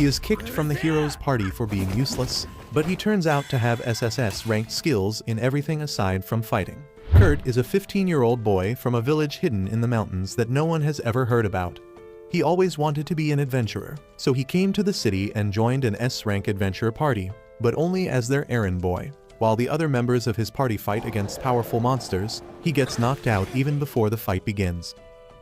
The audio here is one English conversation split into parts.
He is kicked from the hero's party for being useless, but he turns out to have SSS-ranked skills in everything aside from fighting. Kurt is a 15-year-old boy from a village hidden in the mountains that no one has ever heard about. He always wanted to be an adventurer, so he came to the city and joined an S-rank adventure party, but only as their errand boy. While the other members of his party fight against powerful monsters, he gets knocked out even before the fight begins.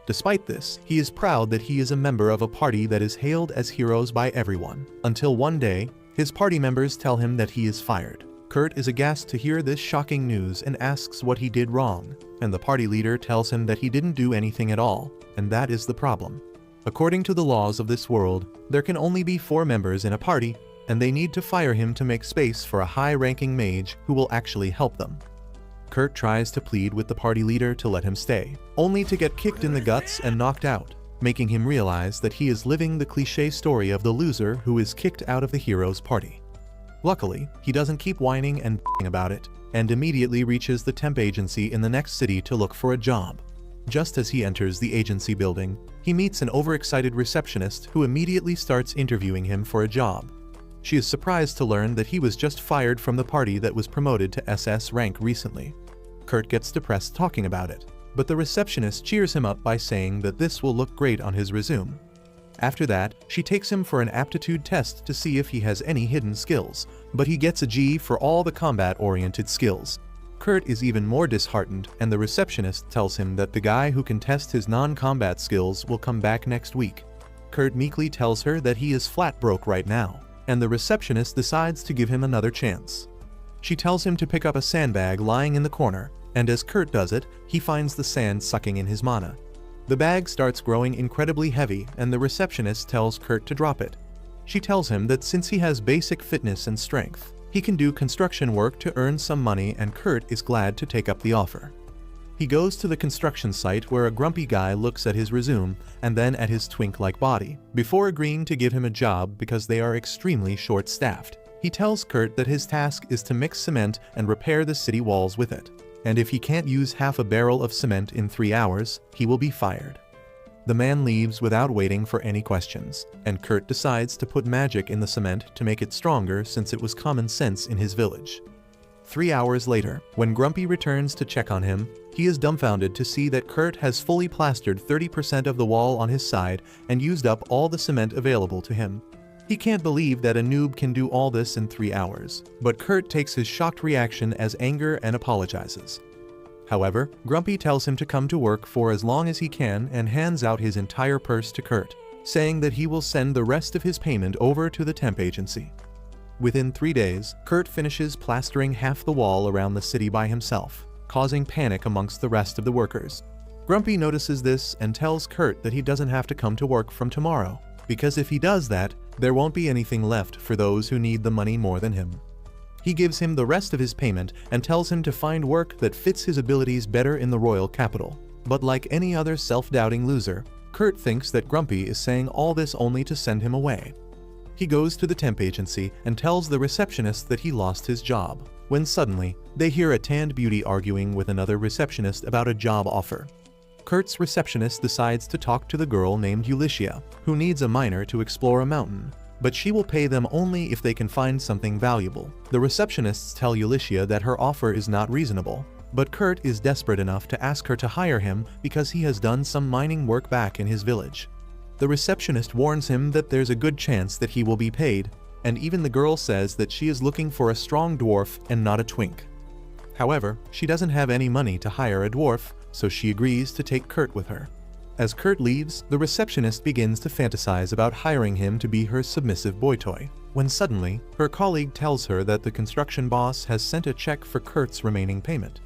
Despite this, he is proud that he is a member of a party that is hailed as heroes by everyone, until one day, his party members tell him that he is fired. Kurt is aghast to hear this shocking news and asks what he did wrong, and the party leader tells him that he didn't do anything at all, and that is the problem. According to the laws of this world, there can only be 4 members in a party, and they need to fire him to make space for a high-ranking mage who will actually help them. Kurt tries to plead with the party leader to let him stay, only to get kicked in the guts and knocked out, making him realize that he is living the cliché story of the loser who is kicked out of the hero's party. Luckily, he doesn't keep whining and about it, and immediately reaches the temp agency in the next city to look for a job. Just as he enters the agency building, he meets an overexcited receptionist who immediately starts interviewing him for a job. She is surprised to learn that he was just fired from the party that was promoted to SS rank recently. Kurt gets depressed talking about it, but the receptionist cheers him up by saying that this will look great on his resume. After that, she takes him for an aptitude test to see if he has any hidden skills, but he gets a G for all the combat-oriented skills. Kurt is even more disheartened, and the receptionist tells him that the guy who can test his non-combat skills will come back next week. Kurt meekly tells her that he is flat broke right now, and the receptionist decides to give him another chance. She tells him to pick up a sandbag lying in the corner, and as Kurt does it, he finds the sand sucking in his mana. The bag starts growing incredibly heavy, and the receptionist tells Kurt to drop it. She tells him that since he has basic fitness and strength, he can do construction work to earn some money, and Kurt is glad to take up the offer. He goes to the construction site where a grumpy guy looks at his resume and then at his twink-like body, before agreeing to give him a job because they are extremely short-staffed. He tells Kurt that his task is to mix cement and repair the city walls with it, and if he can't use half a barrel of cement in 3 hours, he will be fired. The man leaves without waiting for any questions, and Kurt decides to put magic in the cement to make it stronger since it was common sense in his village. 3 hours later, when Grumpy returns to check on him, he is dumbfounded to see that Kurt has fully plastered 30% of the wall on his side and used up all the cement available to him. He can't believe that a noob can do all this in 3 hours, but Kurt takes his shocked reaction as anger and apologizes. However, Grumpy tells him to come to work for as long as he can and hands out his entire purse to Kurt, saying that he will send the rest of his payment over to the temp agency. Within 3 days, Kurt finishes plastering half the wall around the city by himself, causing panic amongst the rest of the workers. Grumpy notices this and tells Kurt that he doesn't have to come to work from tomorrow, because if he does that, there won't be anything left for those who need the money more than him. He gives him the rest of his payment and tells him to find work that fits his abilities better in the royal capital. But like any other self-doubting loser, Kurt thinks that Grumpy is saying all this only to send him away. He goes to the temp agency and tells the receptionist that he lost his job, when suddenly, they hear a tanned beauty arguing with another receptionist about a job offer. Kurt's receptionist decides to talk to the girl named Ulyssia, who needs a miner to explore a mountain, but she will pay them only if they can find something valuable. The receptionists tell Ulyssia that her offer is not reasonable, but Kurt is desperate enough to ask her to hire him because he has done some mining work back in his village. The receptionist warns him that there's a good chance that he will be paid, and even the girl says that she is looking for a strong dwarf and not a twink. However, she doesn't have any money to hire a dwarf, so she agrees to take Kurt with her. As Kurt leaves, the receptionist begins to fantasize about hiring him to be her submissive boy toy, when suddenly, her colleague tells her that the construction boss has sent a check for Kurt's remaining payment.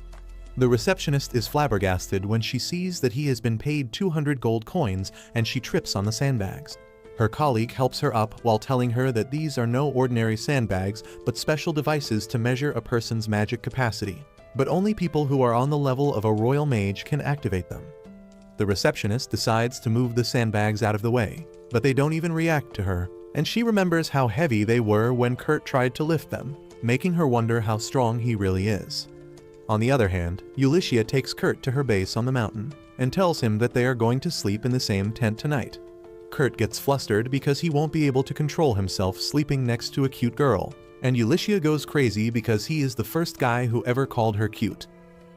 The receptionist is flabbergasted when she sees that he has been paid 200 gold coins, and she trips on the sandbags. Her colleague helps her up while telling her that these are no ordinary sandbags but special devices to measure a person's magic capacity, but only people who are on the level of a royal mage can activate them. The receptionist decides to move the sandbags out of the way, but they don't even react to her, and she remembers how heavy they were when Kurt tried to lift them, making her wonder how strong he really is. On the other hand, Ulyssia takes Kurt to her base on the mountain and tells him that they are going to sleep in the same tent tonight. Kurt gets flustered because he won't be able to control himself sleeping next to a cute girl, and Ulysses goes crazy because he is the first guy who ever called her cute.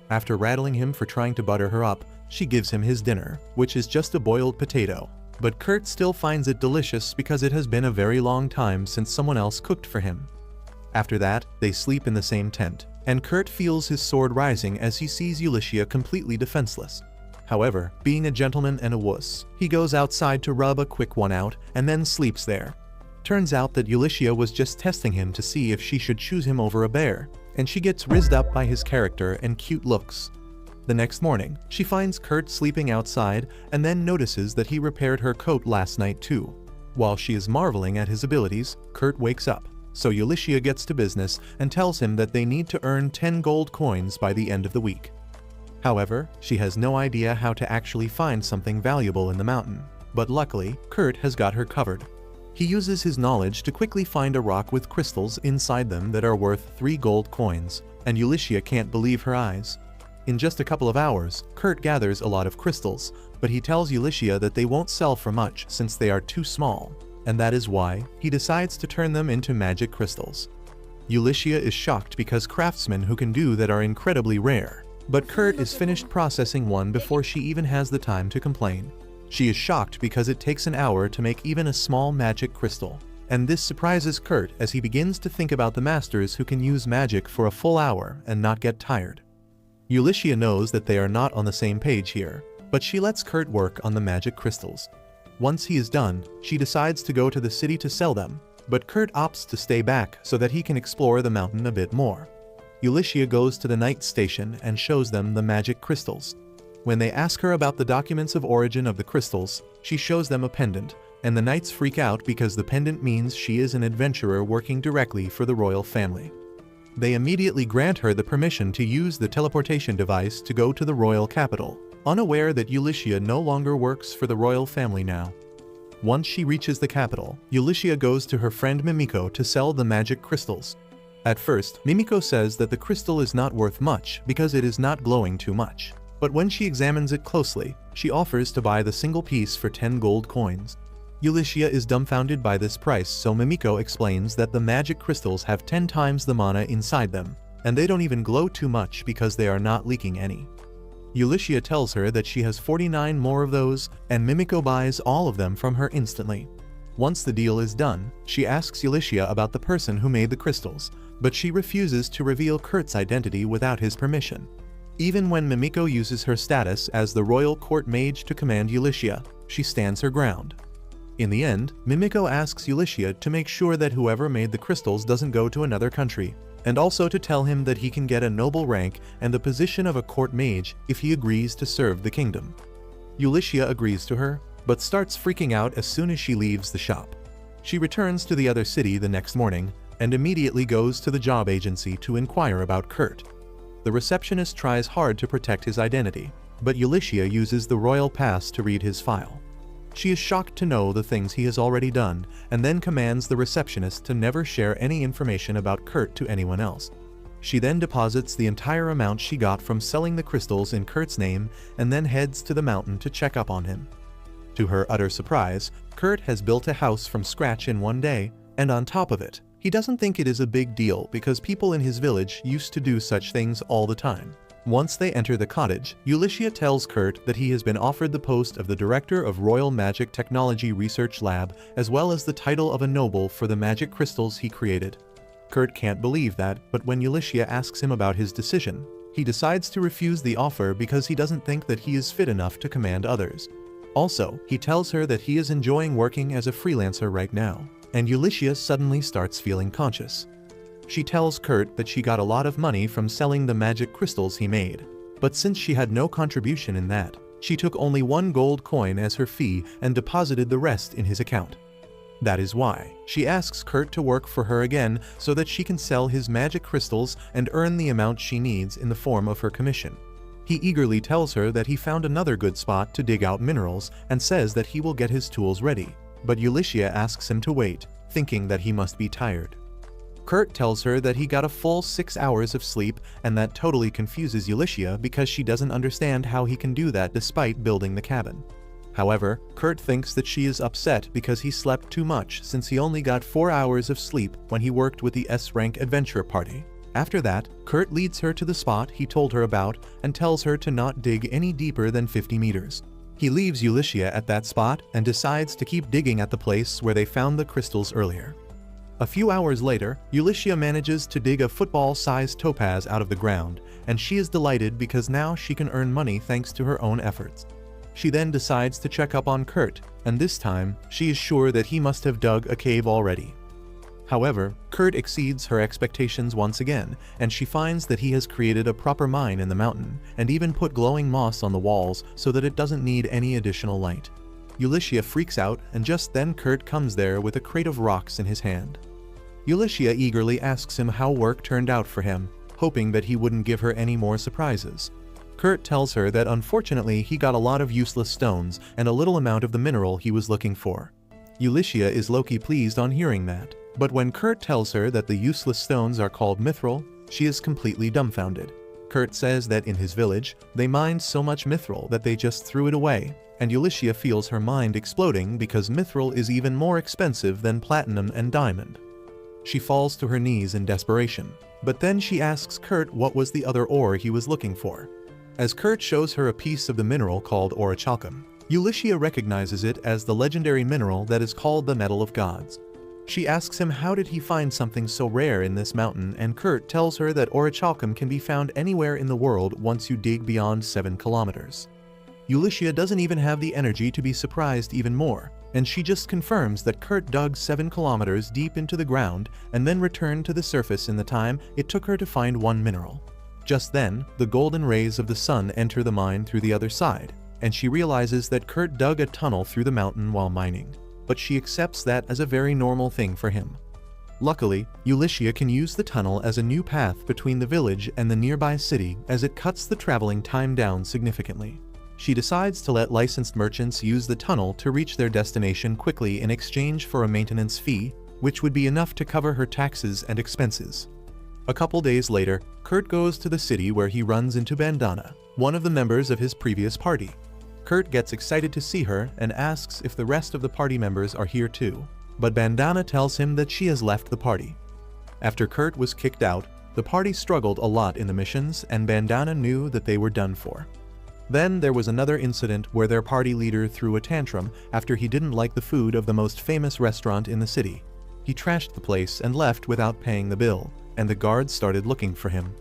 After rattling him for trying to butter her up, she gives him his dinner, which is just a boiled potato. But Kurt still finds it delicious because it has been a very long time since someone else cooked for him. After that, they sleep in the same tent, and Kurt feels his sword rising as he sees Ulysses completely defenseless. However, being a gentleman and a wuss, he goes outside to rub a quick one out and then sleeps there. Turns out that Ulysses was just testing him to see if she should choose him over a bear, and she gets rizzed up by his character and cute looks. The next morning, she finds Kurt sleeping outside and then notices that he repaired her coat last night too. While she is marveling at his abilities, Kurt wakes up. So Ulysses gets to business and tells him that they need to earn 10 gold coins by the end of the week. However, she has no idea how to actually find something valuable in the mountain. But luckily, Kurt has got her covered. He uses his knowledge to quickly find a rock with crystals inside them that are worth 3 gold coins, and Ulysses can't believe her eyes. In just a couple of hours, Kurt gathers a lot of crystals, but he tells Ulysses that they won't sell for much since they are too small. And that is why he decides to turn them into magic crystals. Ulysses is shocked because craftsmen who can do that are incredibly rare, but Kurt is finished processing one before she even has the time to complain. She is shocked because it takes an hour to make even a small magic crystal, and this surprises Kurt as he begins to think about the masters who can use magic for a full hour and not get tired. Ulysses knows that they are not on the same page here, but she lets Kurt work on the magic crystals. Once he is done, she decides to go to the city to sell them, but Kurt opts to stay back so that he can explore the mountain a bit more. Ulysses goes to the night station and shows them the magic crystals. When they ask her about the documents of origin of the crystals, she shows them a pendant, and the knights freak out because the pendant means she is an adventurer working directly for the royal family. They immediately grant her the permission to use the teleportation device to go to the royal capital, unaware that Ulysses no longer works for the royal family now. Once she reaches the capital, Ulysses goes to her friend Mimiko to sell the magic crystals. At first, Mimiko says that the crystal is not worth much because it is not glowing too much. But when she examines it closely, she offers to buy the single piece for 10 gold coins. Ulysses is dumbfounded by this price, so Mimiko explains that the magic crystals have 10 times the mana inside them, and they don't even glow too much because they are not leaking any. Ulysses tells her that she has 49 more of those, and Mimiko buys all of them from her instantly. Once the deal is done, she asks Ulysses about the person who made the crystals, but she refuses to reveal Kurt's identity without his permission. Even when Mimiko uses her status as the royal court mage to command Ulysses, she stands her ground. In the end, Mimiko asks Ulysses to make sure that whoever made the crystals doesn't go to another country, and also to tell him that he can get a noble rank and the position of a court mage if he agrees to serve the kingdom. Ulysses agrees to her, but starts freaking out as soon as she leaves the shop. She returns to the other city the next morning and immediately goes to the job agency to inquire about Kurt. The receptionist tries hard to protect his identity, but Ulysses uses the royal pass to read his file. She is shocked to know the things he has already done, and then commands the receptionist to never share any information about Kurt to anyone else. She then deposits the entire amount she got from selling the crystals in Kurt's name and then heads to the mountain to check up on him. To her utter surprise, Kurt has built a house from scratch in one day, and on top of it, he doesn't think it is a big deal because people in his village used to do such things all the time. Once they enter the cottage, Ulysses tells Kurt that he has been offered the post of the director of Royal Magic Technology Research Lab as well as the title of a noble for the magic crystals he created. Kurt can't believe that, but when Ulysses asks him about his decision, he decides to refuse the offer because he doesn't think that he is fit enough to command others. Also, he tells her that he is enjoying working as a freelancer right now, and Ulysses suddenly starts feeling conscious. She tells Kurt that she got a lot of money from selling the magic crystals he made, but since she had no contribution in that, she took only 1 gold coin as her fee and deposited the rest in his account. That is why she asks Kurt to work for her again so that she can sell his magic crystals and earn the amount she needs in the form of her commission. He eagerly tells her that he found another good spot to dig out minerals and says that he will get his tools ready, but Ulysses asks him to wait, thinking that he must be tired. Kurt tells her that he got a full 6 hours of sleep, and that totally confuses Ulysses because she doesn't understand how he can do that despite building the cabin. However, Kurt thinks that she is upset because he slept too much since he only got 4 hours of sleep when he worked with the S-rank adventure party. After that, Kurt leads her to the spot he told her about and tells her to not dig any deeper than 50 meters. He leaves Ulysses at that spot and decides to keep digging at the place where they found the crystals earlier. A few hours later, Ulysses manages to dig a football-sized topaz out of the ground, and she is delighted because now she can earn money thanks to her own efforts. She then decides to check up on Kurt, and this time, she is sure that he must have dug a cave already. However, Kurt exceeds her expectations once again, and she finds that he has created a proper mine in the mountain, and even put glowing moss on the walls so that it doesn't need any additional light. Ulysses freaks out, and just then Kurt comes there with a crate of rocks in his hand. Ulysses eagerly asks him how work turned out for him, hoping that he wouldn't give her any more surprises. Kurt tells her that unfortunately he got a lot of useless stones and a little amount of the mineral he was looking for. Ulysses is low-key pleased on hearing that. But when Kurt tells her that the useless stones are called mithril, she is completely dumbfounded. Kurt says that in his village, they mined so much mithril that they just threw it away, and Ulysses feels her mind exploding because mithril is even more expensive than platinum and diamond. She falls to her knees in desperation, but then she asks Kurt what was the other ore he was looking for. As Kurt shows her a piece of the mineral called orichalcum, Ulysses recognizes it as the legendary mineral that is called the Metal of Gods. She asks him how did he find something so rare in this mountain, and Kurt tells her that orichalcum can be found anywhere in the world once you dig beyond 7 kilometers. Ulysses doesn't even have the energy to be surprised even more, and she just confirms that Kurt dug 7 kilometers deep into the ground and then returned to the surface in the time it took her to find one mineral. Just then, the golden rays of the sun enter the mine through the other side, and she realizes that Kurt dug a tunnel through the mountain while mining. But she accepts that as a very normal thing for him. Luckily, Ulysses can use the tunnel as a new path between the village and the nearby city as it cuts the traveling time down significantly. She decides to let licensed merchants use the tunnel to reach their destination quickly in exchange for a maintenance fee, which would be enough to cover her taxes and expenses. A couple days later, Kurt goes to the city where he runs into Bandana, one of the members of his previous party. Kurt gets excited to see her and asks if the rest of the party members are here too, but Bandana tells him that she has left the party. After Kurt was kicked out, the party struggled a lot in the missions and Bandana knew that they were done for. Then there was another incident where their party leader threw a tantrum after he didn't like the food of the most famous restaurant in the city. He trashed the place and left without paying the bill, and the guards started looking for him.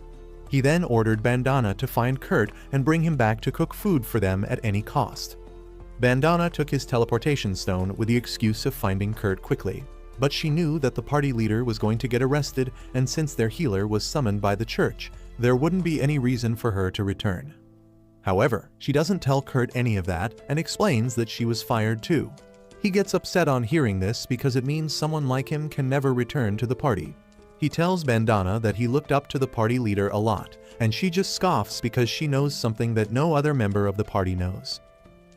He then ordered Bandana to find Kurt and bring him back to cook food for them at any cost. Bandana took his teleportation stone with the excuse of finding Kurt quickly, but she knew that the party leader was going to get arrested, and since their healer was summoned by the church, there wouldn't be any reason for her to return. However, she doesn't tell Kurt any of that and explains that she was fired too. He gets upset on hearing this because it means someone like him can never return to the party. He tells Bandana that he looked up to the party leader a lot, and she just scoffs because she knows something that no other member of the party knows.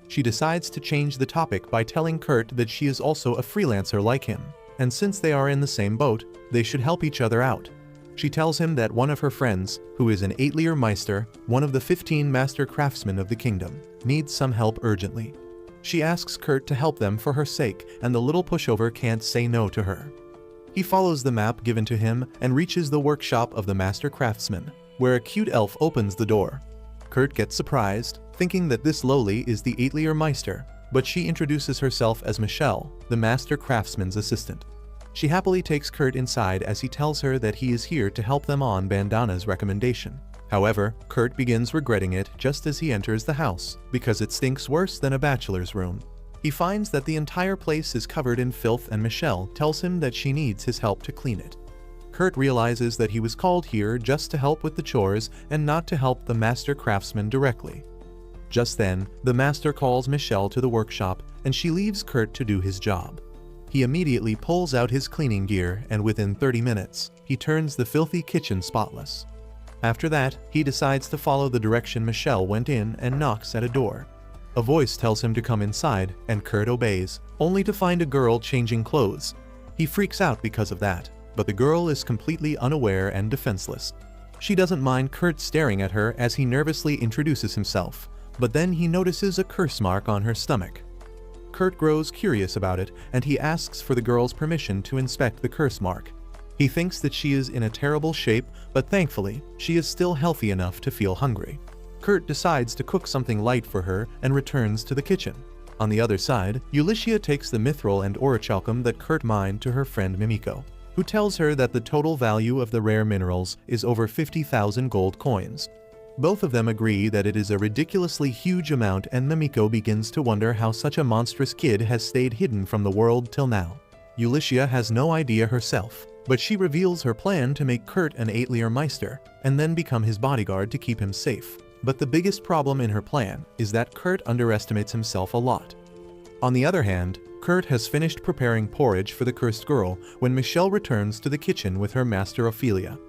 She decides to change the topic by telling Kurt that she is also a freelancer like him, and since they are in the same boat, they should help each other out. She tells him that one of her friends, who is an 8-leer Meister, one of the 15 master craftsmen of the kingdom, needs some help urgently. She asks Kurt to help them for her sake, and the little pushover can't say no to her. He follows the map given to him and reaches the workshop of the master craftsman, where a cute elf opens the door. Kurt gets surprised, thinking that this lowly is the 8-leer Meister, but she introduces herself as Michelle, the master craftsman's assistant. She happily takes Kurt inside as he tells her that he is here to help them on Bandana's recommendation. However, Kurt begins regretting it just as he enters the house, because it stinks worse than a bachelor's room. He finds that the entire place is covered in filth and Michelle tells him that she needs his help to clean it. Kurt realizes that he was called here just to help with the chores and not to help the master craftsman directly. Just then, the master calls Michelle to the workshop and she leaves Kurt to do his job. He immediately pulls out his cleaning gear and within 30 minutes, he turns the filthy kitchen spotless. After that, he decides to follow the direction Michelle went in and knocks at a door. A voice tells him to come inside, and Kurt obeys, only to find a girl changing clothes. He freaks out because of that, but the girl is completely unaware and defenseless. She doesn't mind Kurt staring at her as he nervously introduces himself, but then he notices a curse mark on her stomach. Kurt grows curious about it, and he asks for the girl's permission to inspect the curse mark. He thinks that she is in a terrible shape, but thankfully, she is still healthy enough to feel hungry. Kurt decides to cook something light for her and returns to the kitchen. On the other side, Ulyssia takes the mithril and orichalcum that Kurt mined to her friend Mimiko, who tells her that the total value of the rare minerals is over 50,000 gold coins. Both of them agree that it is a ridiculously huge amount, and Mimiko begins to wonder how such a monstrous kid has stayed hidden from the world till now. Ulyssia has no idea herself, but she reveals her plan to make Kurt an 8-Leer Meister, and then become his bodyguard to keep him safe. But the biggest problem in her plan is that Kurt underestimates himself a lot. On the other hand, Kurt has finished preparing porridge for the cursed girl when Michelle returns to the kitchen with her master Ophelia.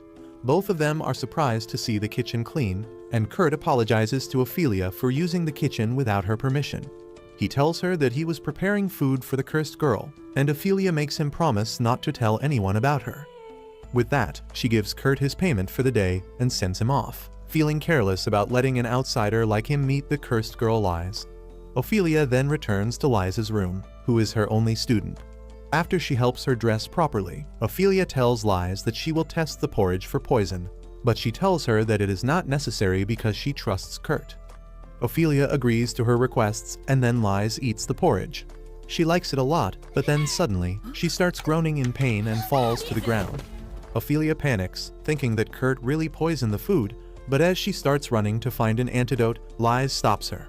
Both of them are surprised to see the kitchen clean, and Kurt apologizes to Ophelia for using the kitchen without her permission. He tells her that he was preparing food for the cursed girl, and Ophelia makes him promise not to tell anyone about her. With that, she gives Kurt his payment for the day and sends him off, feeling careless about letting an outsider like him meet the cursed girl Lies. Ophelia then returns to Liza's room, who is her only student. After she helps her dress properly, Ophelia tells Liza that she will test the porridge for poison, but she tells her that it is not necessary because she trusts Kurt. Ophelia agrees to her requests, and then Liza eats the porridge. She likes it a lot, but then suddenly, she starts groaning in pain and falls to the ground. Ophelia panics, thinking that Kurt really poisoned the food, but as she starts running to find an antidote, Liza stops her.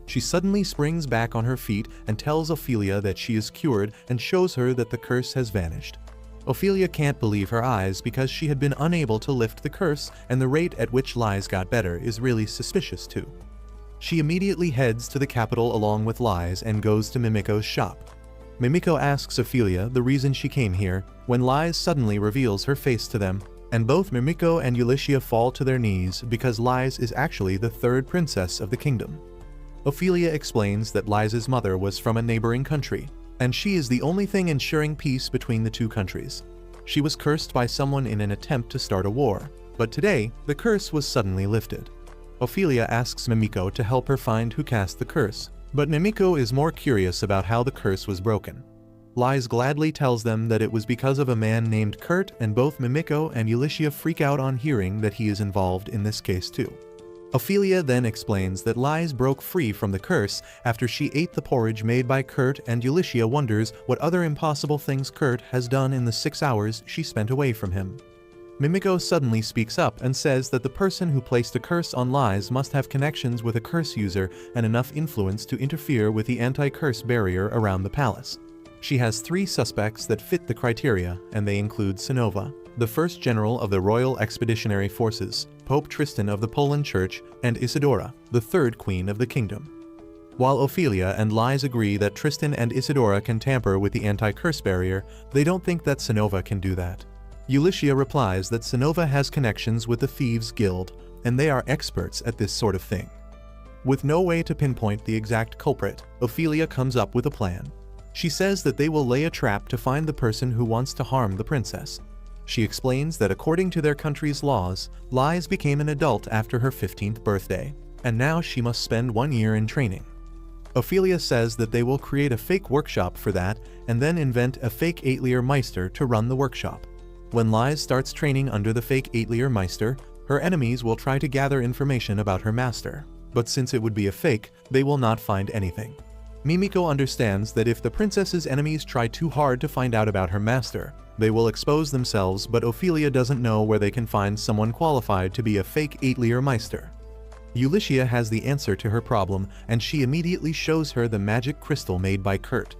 She suddenly springs back on her feet and tells Ophelia that she is cured and shows her that the curse has vanished. Ophelia can't believe her eyes because she had been unable to lift the curse, and the rate at which Liza got better is really suspicious too. She immediately heads to the capital along with Liza and goes to Mimiko's shop. Mimiko asks Ophelia the reason she came here, when Liza suddenly reveals her face to them, and both Mimiko and Ulyssia fall to their knees because Liza is actually the third princess of the kingdom. Ophelia explains that Liza's mother was from a neighboring country, and she is the only thing ensuring peace between the two countries. She was cursed by someone in an attempt to start a war, but today, the curse was suddenly lifted. Ophelia asks Mimiko to help her find who cast the curse, but Mimiko is more curious about how the curse was broken. Liza gladly tells them that it was because of a man named Kurt, and both Mimiko and Ulyssia freak out on hearing that he is involved in this case too. Ophelia then explains that Liza broke free from the curse after she ate the porridge made by Kurt, and Ulyssia wonders what other impossible things Kurt has done in the 6 hours she spent away from him. Mimiko suddenly speaks up and says that the person who placed a curse on Liza must have connections with a curse user and enough influence to interfere with the anti-curse barrier around the palace. She has 3 suspects that fit the criteria, and they include Sinova, the first general of the Royal Expeditionary Forces, Pope Tristan of the Poland Church, and Isidora, the third queen of the kingdom. While Ophelia and Liza agree that Tristan and Isidora can tamper with the anti-curse barrier, they don't think that Sinova can do that. Ulyssia replies that Sinova has connections with the Thieves' Guild, and they are experts at this sort of thing. With no way to pinpoint the exact culprit, Ophelia comes up with a plan. She says that they will lay a trap to find the person who wants to harm the princess. She explains that according to their country's laws, Liza became an adult after her 15th birthday, and now she must spend 1 year in training. Ophelia says that they will create a fake workshop for that and then invent a fake 8-Leer Meister to run the workshop. When Liza starts training under the fake 8-Leer Meister, her enemies will try to gather information about her master, but since it would be a fake, they will not find anything. Mimiko understands that if the princess's enemies try too hard to find out about her master, they will expose themselves, but Ophelia doesn't know where they can find someone qualified to be a fake 8-Leer Meister. Ulyssia has the answer to her problem, and she immediately shows her the magic crystal made by Kurt.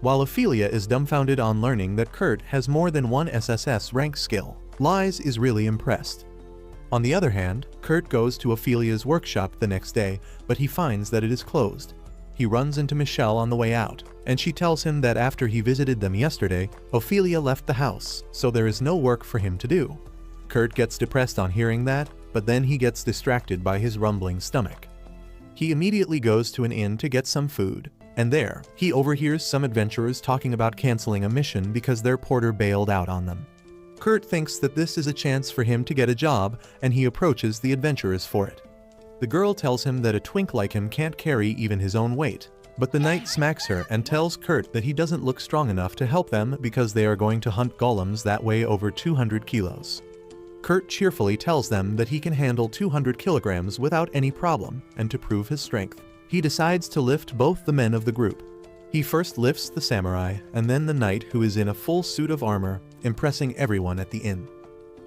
While Ophelia is dumbfounded on learning that Kurt has more than one SSS rank skill, Liza is really impressed. On the other hand, Kurt goes to Ophelia's workshop the next day, but he finds that it is closed. He runs into Michelle on the way out, and she tells him that after he visited them yesterday, Ophelia left the house, so there is no work for him to do. Kurt gets depressed on hearing that, but then he gets distracted by his rumbling stomach. He immediately goes to an inn to get some food, and there, he overhears some adventurers talking about canceling a mission because their porter bailed out on them. Kurt thinks that this is a chance for him to get a job, and he approaches the adventurers for it. The girl tells him that a twink like him can't carry even his own weight, But the knight smacks her and tells Kurt that he doesn't look strong enough to help them because they are going to hunt golems that weigh over 200 kilos. Kurt cheerfully tells them that he can handle 200 kilograms without any problem, and to prove his strength, he decides to lift both the men of the group. He first lifts the samurai and then the knight, who is in a full suit of armor, impressing everyone at the inn.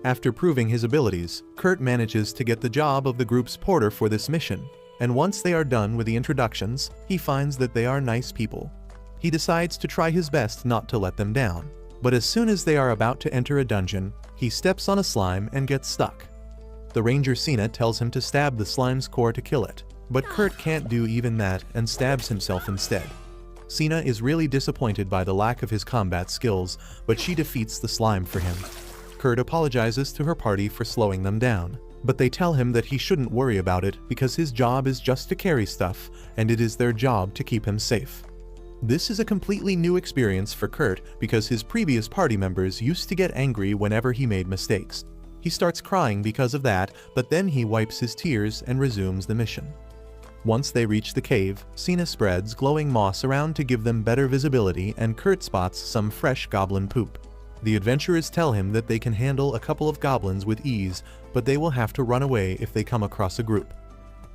After proving his abilities, Kurt manages to get the job of the group's porter for this mission, and once they are done with the introductions, he finds that they are nice people. He decides to try his best not to let them down, but as soon as they are about to enter a dungeon, he steps on a slime and gets stuck. The ranger Sina tells him to stab the slime's core to kill it, but Kurt can't do even that and stabs himself instead. Sina is really disappointed by the lack of his combat skills, but she defeats the slime for him. Kurt apologizes to her party for slowing them down, but they tell him that he shouldn't worry about it because his job is just to carry stuff, and it is their job to keep him safe. This is a completely new experience for Kurt because his previous party members used to get angry whenever he made mistakes. He starts crying because of that, but then he wipes his tears and resumes the mission. Once they reach the cave, Sina spreads glowing moss around to give them better visibility, and Kurt spots some fresh goblin poop. The adventurers tell him that they can handle a couple of goblins with ease, but they will have to run away if they come across a group.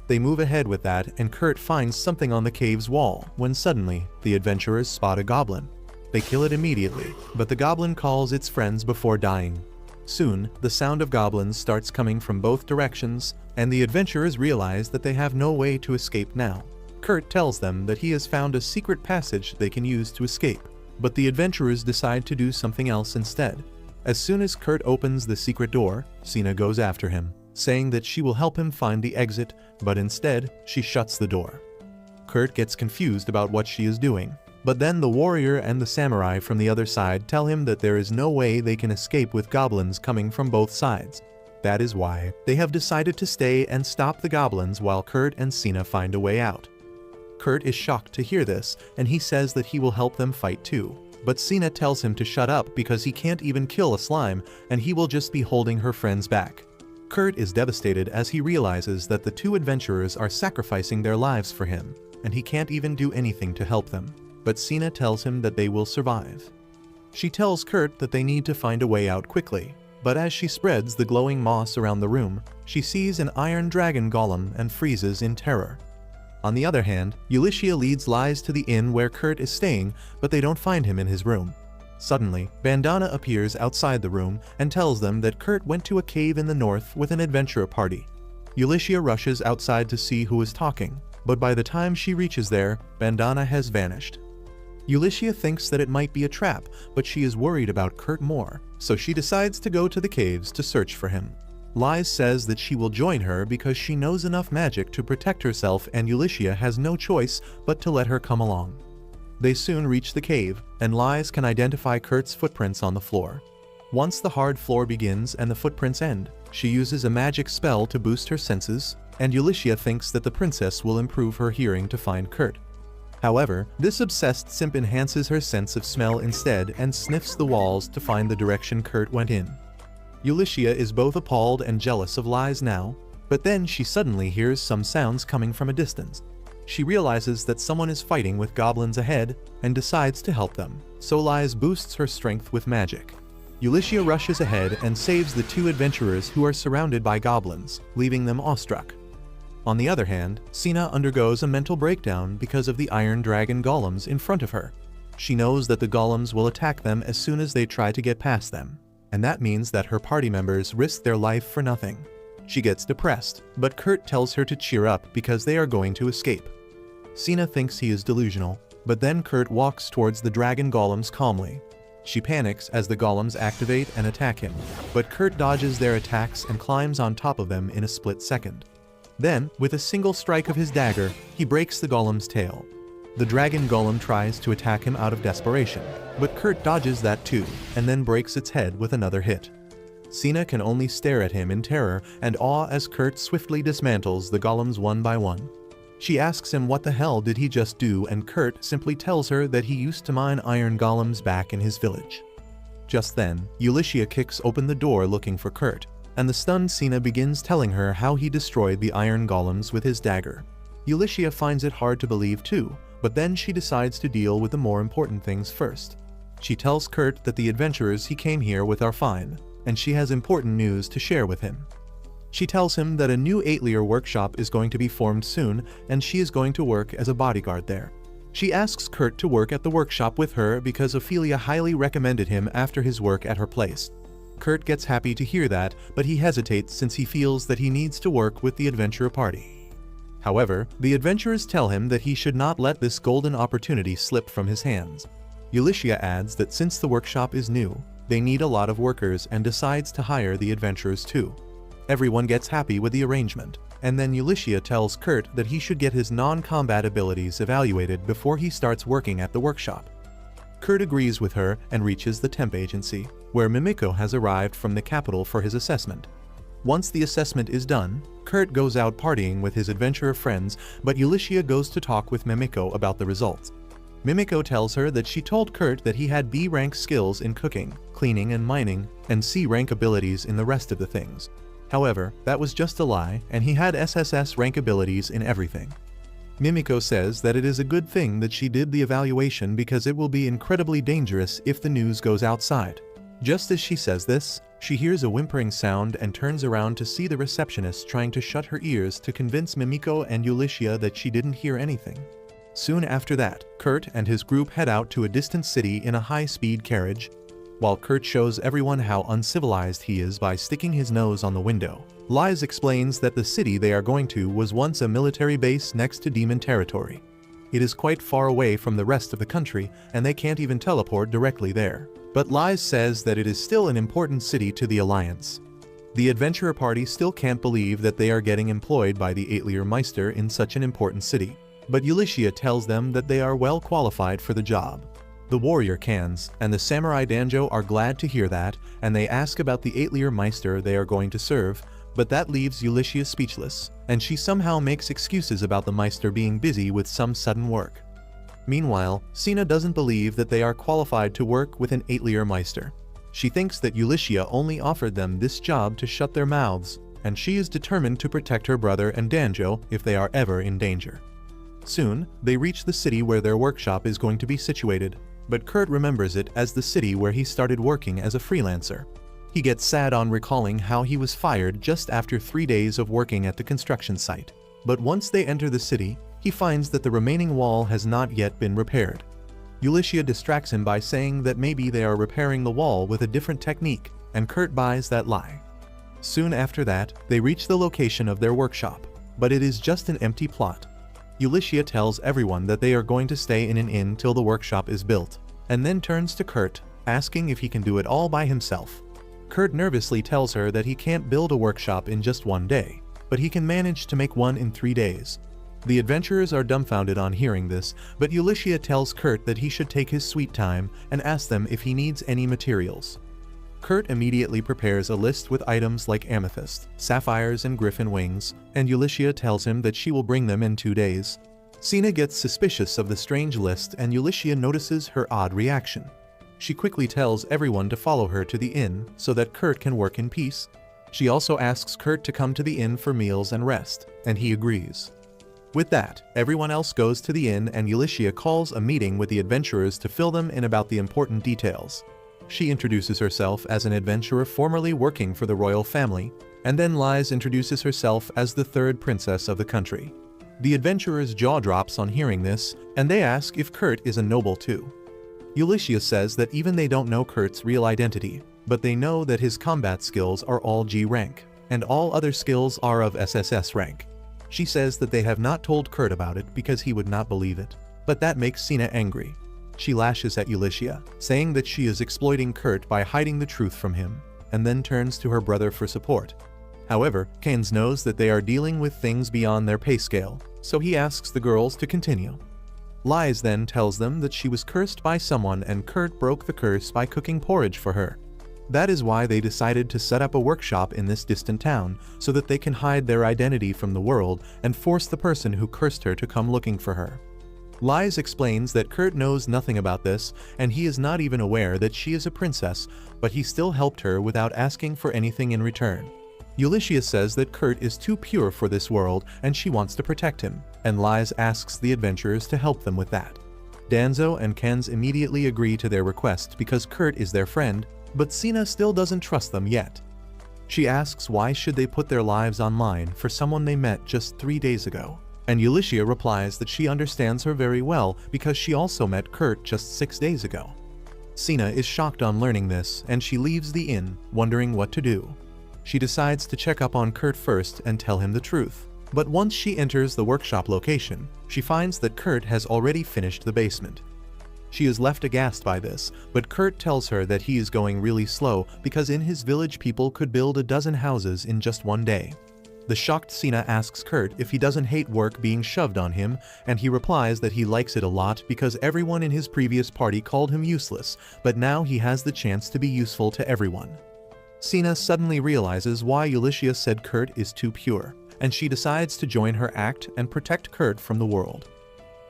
They move ahead with that, and Kurt finds something on the cave's wall, when suddenly, the adventurers spot a goblin. They kill it immediately, but the goblin calls its friends before dying. Soon, the sound of goblins starts coming from both directions, and the adventurers realize that they have no way to escape now. Kurt tells them that he has found a secret passage they can use to escape, but the adventurers decide to do something else instead. As soon as Kurt opens the secret door, Sina goes after him, saying that she will help him find the exit, but instead, she shuts the door. Kurt gets confused about what she is doing, but then the warrior and the samurai from the other side tell him that there is no way they can escape with goblins coming from both sides. That is why they have decided to stay and stop the goblins while Kurt and Sina find a way out. Kurt is shocked to hear this, and he says that he will help them fight too. But Sina tells him to shut up because he can't even kill a slime, and he will just be holding her friends back. Kurt is devastated as he realizes that the two adventurers are sacrificing their lives for him, and he can't even do anything to help them. But Sina tells him that they will survive. She tells Kurt that they need to find a way out quickly, but as she spreads the glowing moss around the room, she sees an iron dragon golem and freezes in terror. On the other hand, Ulyssia leads Lies to the inn where Kurt is staying, but they don't find him in his room. Suddenly, Bandana appears outside the room and tells them that Kurt went to a cave in the north with an adventurer party. Ulyssia rushes outside to see who is talking, but by the time she reaches there, Bandana has vanished. Ulyssia thinks that it might be a trap, but she is worried about Kurt more, so she decides to go to the caves to search for him. Lies says that she will join her because she knows enough magic to protect herself, and Ulyssia has no choice but to let her come along. They soon reach the cave, and Lies can identify Kurt's footprints on the floor. Once the hard floor begins and the footprints end, she uses a magic spell to boost her senses, and Ulyssia thinks that the princess will improve her hearing to find Kurt. However, this obsessed simp enhances her sense of smell instead and sniffs the walls to find the direction Kurt went in. Ulyssia is both appalled and jealous of Lies now, but then she suddenly hears some sounds coming from a distance. She realizes that someone is fighting with goblins ahead and decides to help them, so Lies boosts her strength with magic. Ulyssia rushes ahead and saves the two adventurers who are surrounded by goblins, leaving them awestruck. On the other hand, Sina undergoes a mental breakdown because of the iron dragon golems in front of her. She knows that the golems will attack them as soon as they try to get past them, and that means that her party members risk their life for nothing. She gets depressed, but Kurt tells her to cheer up because they are going to escape. Sina thinks he is delusional, but then Kurt walks towards the dragon golems calmly. She panics as the golems activate and attack him, but Kurt dodges their attacks and climbs on top of them in a split second. Then, with a single strike of his dagger, he breaks the golem's tail. The dragon golem tries to attack him out of desperation, but Kurt dodges that too, and then breaks its head with another hit. Sina can only stare at him in terror and awe as Kurt swiftly dismantles the golems one by one. She asks him what the hell did he just do, and Kurt simply tells her that he used to mine iron golems back in his village. Just then, Ulyssia kicks open the door looking for Kurt, and the stunned Sina begins telling her how he destroyed the iron golems with his dagger. Ulyssia finds it hard to believe too, but then she decides to deal with the more important things first. She tells Kurt that the adventurers he came here with are fine, and she has important news to share with him. She tells him that a new 8-layer workshop is going to be formed soon, and she is going to work as a bodyguard there. She asks Kurt to work at the workshop with her because Ophelia highly recommended him after his work at her place. Kurt gets happy to hear that, but he hesitates since he feels that he needs to work with the adventurer party. However, the adventurers tell him that he should not let this golden opportunity slip from his hands. Ulysses adds that since the workshop is new, they need a lot of workers and decides to hire the adventurers too. Everyone gets happy with the arrangement, and then Ulysses tells Kurt that he should get his non-combat abilities evaluated before he starts working at the workshop. Kurt agrees with her and reaches the temp agency, where Mimiko has arrived from the capital for his assessment. Once the assessment is done, Kurt goes out partying with his adventurer friends, but Ulysses goes to talk with Mimiko about the results. Mimiko tells her that she told Kurt that he had B-rank skills in cooking, cleaning and mining, and C-rank abilities in the rest of the things. However, that was just a lie, and he had SSS rank abilities in everything. Mimiko says that it is a good thing that she did the evaluation because it will be incredibly dangerous if the news goes outside. Just as she says this, she hears a whimpering sound and turns around to see the receptionist trying to shut her ears to convince Mimiko and Ulysses that she didn't hear anything. Soon after that, Kurt and his group head out to a distant city in a high-speed carriage. While Kurt shows everyone how uncivilized he is by sticking his nose on the window, Liz explains that the city they are going to was once a military base next to demon territory. It is quite far away from the rest of the country, and they can't even teleport directly there. But Liz says that it is still an important city to the Alliance. The adventurer party still can't believe that they are getting employed by the 8-layer Meister in such an important city. But Ulysses tells them that they are well qualified for the job. The warrior Cans and the samurai Danjo are glad to hear that, and they ask about the 8-layer Meister they are going to serve, but that leaves Ulysses speechless, and she somehow makes excuses about the Meister being busy with some sudden work. Meanwhile, Sina doesn't believe that they are qualified to work with an 8-layer Meister. She thinks that Ulysses only offered them this job to shut their mouths, and she is determined to protect her brother and Danjo if they are ever in danger. Soon, they reach the city where their workshop is going to be situated, but Kurt remembers it as the city where he started working as a freelancer. He gets sad on recalling how he was fired just after 3 days of working at the construction site. But once they enter the city, he finds that the remaining wall has not yet been repaired. Ulysses distracts him by saying that maybe they are repairing the wall with a different technique, and Kurt buys that lie. Soon after that, they reach the location of their workshop, but it is just an empty plot. Ulysses tells everyone that they are going to stay in an inn till the workshop is built, and then turns to Kurt, asking if he can do it all by himself. Kurt nervously tells her that he can't build a workshop in just 1 day, but he can manage to make one in 3 days. The adventurers are dumbfounded on hearing this, but Ulysses tells Kurt that he should take his sweet time and ask them if he needs any materials. Kurt immediately prepares a list with items like amethyst, sapphires and griffin wings, and Ulysses tells him that she will bring them in 2 days. Sina gets suspicious of the strange list and Ulysses notices her odd reaction. She quickly tells everyone to follow her to the inn so that Kurt can work in peace. She also asks Kurt to come to the inn for meals and rest, and he agrees. With that, everyone else goes to the inn and Ulysses calls a meeting with the adventurers to fill them in about the important details. She introduces herself as an adventurer formerly working for the royal family, and then Liz introduces herself as the 3rd princess of the country. The adventurers' jaw drops on hearing this, and they ask if Kurt is a noble too. Ulysses says that even they don't know Kurt's real identity, but they know that his combat skills are all G rank, and all other skills are of SSS rank. She says that they have not told Kurt about it because he would not believe it, but that makes Sina angry. She lashes at Ulysses, saying that she is exploiting Kurt by hiding the truth from him, and then turns to her brother for support. However, Keynes knows that they are dealing with things beyond their pay scale, so he asks the girls to continue. Liz then tells them that she was cursed by someone and Kurt broke the curse by cooking porridge for her. That is why they decided to set up a workshop in this distant town, so that they can hide their identity from the world and force the person who cursed her to come looking for her. Liz explains that Kurt knows nothing about this, and he is not even aware that she is a princess, but he still helped her without asking for anything in return. Ulysses says that Kurt is too pure for this world and she wants to protect him, and Lies asks the adventurers to help them with that. Danzo and Kenz immediately agree to their request because Kurt is their friend, but Sina still doesn't trust them yet. She asks why should they put their lives online for someone they met just 3 days ago, and Ulysses replies that she understands her very well because she also met Kurt just 6 days ago. Sina is shocked on learning this and she leaves the inn, wondering what to do. She decides to check up on Kurt first and tell him the truth. But once she enters the workshop location, she finds that Kurt has already finished the basement. She is left aghast by this, but Kurt tells her that he is going really slow because in his village people could build 12 houses in just 1 day. The shocked Sina asks Kurt if he doesn't hate work being shoved on him, and he replies that he likes it a lot because everyone in his previous party called him useless, but now he has the chance to be useful to everyone. Sina suddenly realizes why Ulysses said Kurt is too pure, and she decides to join her act and protect Kurt from the world.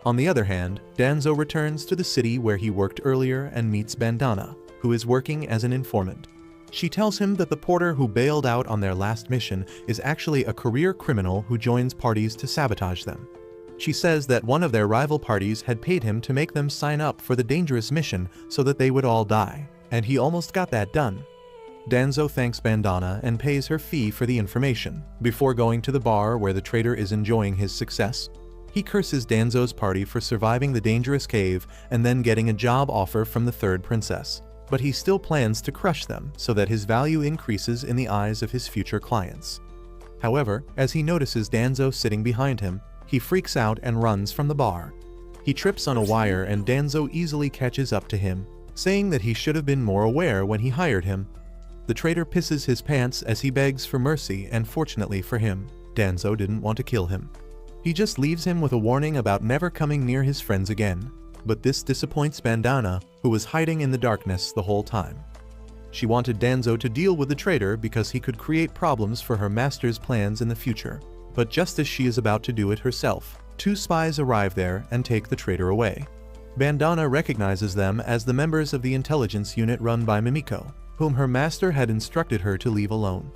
On the other hand, Danzo returns to the city where he worked earlier and meets Bandana, who is working as an informant. She tells him that the porter who bailed out on their last mission is actually a career criminal who joins parties to sabotage them. She says that one of their rival parties had paid him to make them sign up for the dangerous mission so that they would all die, and he almost got that done. Danzo thanks Bandana and pays her fee for the information, before going to the bar where the traitor is enjoying his success. He curses Danzo's party for surviving the dangerous cave and then getting a job offer from the third princess. But he still plans to crush them so that his value increases in the eyes of his future clients. However, as he notices Danzo sitting behind him, he freaks out and runs from the bar. He trips on a wire and Danzo easily catches up to him, saying that he should have been more aware when he hired him. The traitor pisses his pants as he begs for mercy, and fortunately for him, Danzo didn't want to kill him. He just leaves him with a warning about never coming near his friends again. But this disappoints Bandana, who was hiding in the darkness the whole time. She wanted Danzo to deal with the traitor because he could create problems for her master's plans in the future. But just as she is about to do it herself, 2 spies arrive there and take the traitor away. Bandana recognizes them as the members of the intelligence unit run by Mimiko, whom her master had instructed her to leave alone.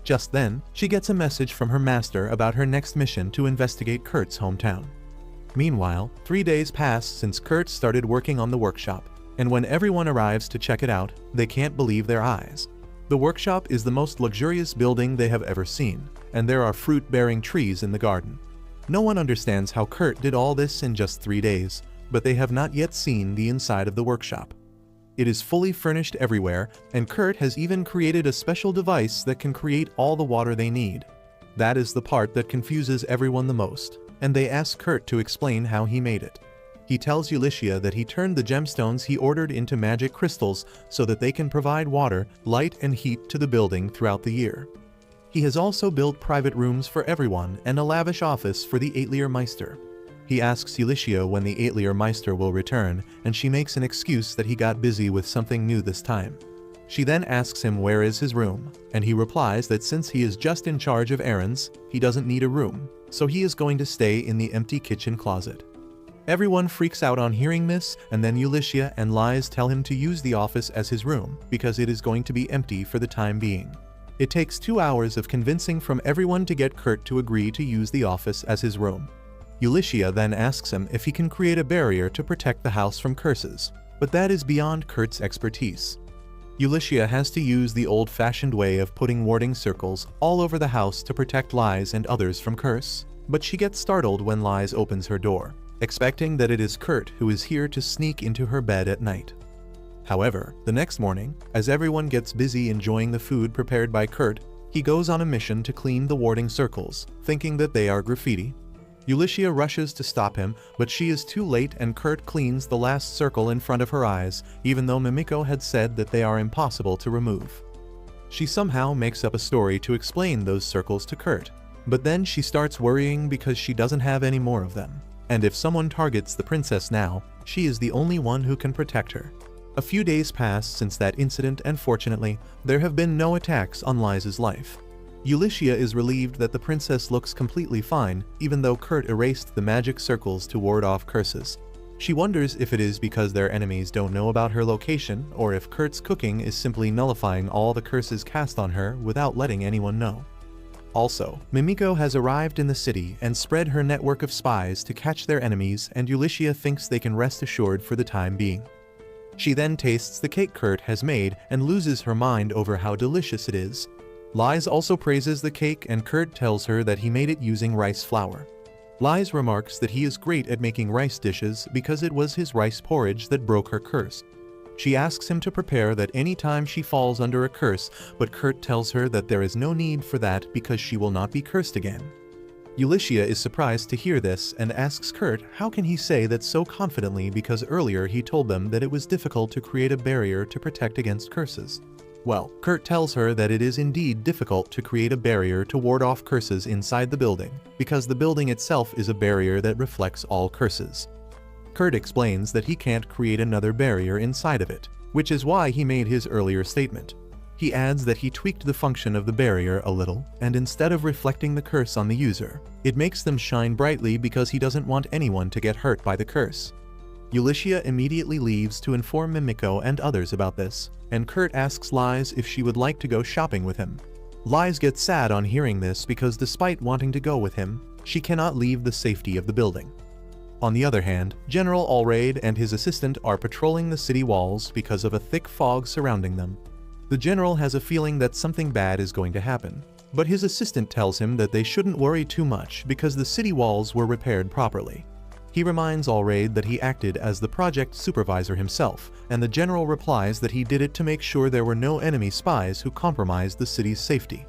Just then, she gets a message from her master about her next mission to investigate Kurt's hometown. Meanwhile, 3 days pass since Kurt started working on the workshop, and when everyone arrives to check it out, they can't believe their eyes. The workshop is the most luxurious building they have ever seen, and there are fruit-bearing trees in the garden. No one understands how Kurt did all this in just 3 days, but they have not yet seen the inside of the workshop. It is fully furnished everywhere, and Kurt has even created a special device that can create all the water they need. That is the part that confuses everyone the most, and they ask Kurt to explain how he made it. He tells Ulysses that he turned the gemstones he ordered into magic crystals so that they can provide water, light, and heat to the building throughout the year. He has also built private rooms for everyone and a lavish office for the Atelier Meister. He asks Ulysses when the Atelier Meister will return, and she makes an excuse that he got busy with something new this time. She then asks him where is his room, and he replies that since he is just in charge of errands, he doesn't need a room, so he is going to stay in the empty kitchen closet. Everyone freaks out on hearing this, and then Ulysses and Lies tell him to use the office as his room because it is going to be empty for the time being. It takes 2 hours of convincing from everyone to get Kurt to agree to use the office as his room. Ulysses then asks him if he can create a barrier to protect the house from curses, but that is beyond Kurt's expertise. Ulysses has to use the old-fashioned way of putting warding circles all over the house to protect Lies and others from curse, but she gets startled when Lies opens her door, expecting that it is Kurt who is here to sneak into her bed at night. However, the next morning, as everyone gets busy enjoying the food prepared by Kurt, he goes on a mission to clean the warding circles, thinking that they are graffiti. Ulysses rushes to stop him, but she is too late and Kurt cleans the last circle in front of her eyes, even though Mimiko had said that they are impossible to remove. She somehow makes up a story to explain those circles to Kurt, but then she starts worrying because she doesn't have any more of them, and if someone targets the princess now, she is the only one who can protect her. A few days pass since that incident, and fortunately, there have been no attacks on Liza's life. Ulysses is relieved that the princess looks completely fine, even though Kurt erased the magic circles to ward off curses. She wonders if it is because their enemies don't know about her location, or if Kurt's cooking is simply nullifying all the curses cast on her without letting anyone know. Also, Mimiko has arrived in the city and spread her network of spies to catch their enemies, and Ulyssia thinks they can rest assured for the time being. She then tastes the cake Kurt has made and loses her mind over how delicious it is. Lies also praises the cake, and Kurt tells her that he made it using rice flour. Lies remarks that he is great at making rice dishes because it was his rice porridge that broke her curse. She asks him to prepare that any time she falls under a curse, but Kurt tells her that there is no need for that because she will not be cursed again. Ulyssia is surprised to hear this and asks Kurt how can he say that so confidently because earlier he told them that it was difficult to create a barrier to protect against curses. Well, Kurt tells her that it is indeed difficult to create a barrier to ward off curses inside the building, because the building itself is a barrier that reflects all curses. Kurt explains that he can't create another barrier inside of it, which is why he made his earlier statement. He adds that he tweaked the function of the barrier a little, and instead of reflecting the curse on the user, it makes them shine brightly because he doesn't want anyone to get hurt by the curse. Ulyssia immediately leaves to inform Mimiko and others about this, and Kurt asks Lies if she would like to go shopping with him. Lies gets sad on hearing this because despite wanting to go with him, she cannot leave the safety of the building. On the other hand, General Allraid and his assistant are patrolling the city walls because of a thick fog surrounding them. The general has a feeling that something bad is going to happen, but his assistant tells him that they shouldn't worry too much because the city walls were repaired properly. He reminds Allraid that he acted as the project supervisor himself, and the general replies that he did it to make sure there were no enemy spies who compromised the city's safety.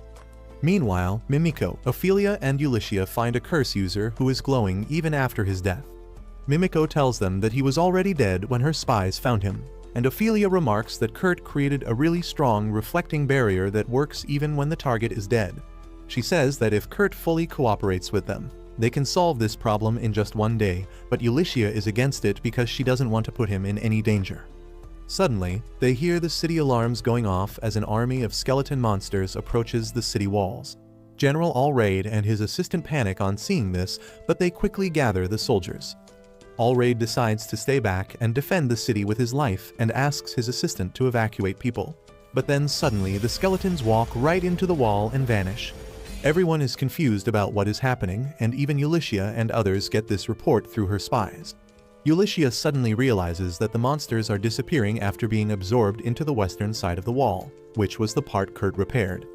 Meanwhile, Mimiko, Ophelia, and Ulyssia find a curse user who is glowing even after his death. Mimiko tells them that he was already dead when her spies found him, and Ophelia remarks that Kurt created a really strong reflecting barrier that works even when the target is dead. She says that if Kurt fully cooperates with them, they can solve this problem in just one day, but Ulyssia is against it because she doesn't want to put him in any danger. Suddenly, they hear the city alarms going off as an army of skeleton monsters approaches the city walls. General Allraid and his assistant panic on seeing this, but they quickly gather the soldiers. Allraid decides to stay back and defend the city with his life and asks his assistant to evacuate people. But then suddenly the skeletons walk right into the wall and vanish. Everyone is confused about what is happening, and even Ulyssia and others get this report through her spies. Ulyssia suddenly realizes that the monsters are disappearing after being absorbed into the western side of the wall, which was the part Kurt repaired.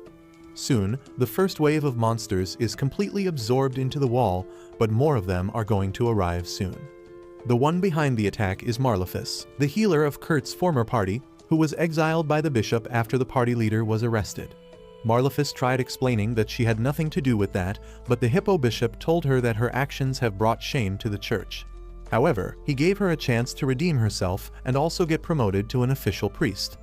Soon, the first wave of monsters is completely absorbed into the wall, but more of them are going to arrive soon. The one behind the attack is Marlefus, the healer of Kurt's former party, who was exiled by the bishop after the party leader was arrested. Marlefus tried explaining that she had nothing to do with that, but the Hippo Bishop told her that her actions have brought shame to the church. However, he gave her a chance to redeem herself and also get promoted to an official priest.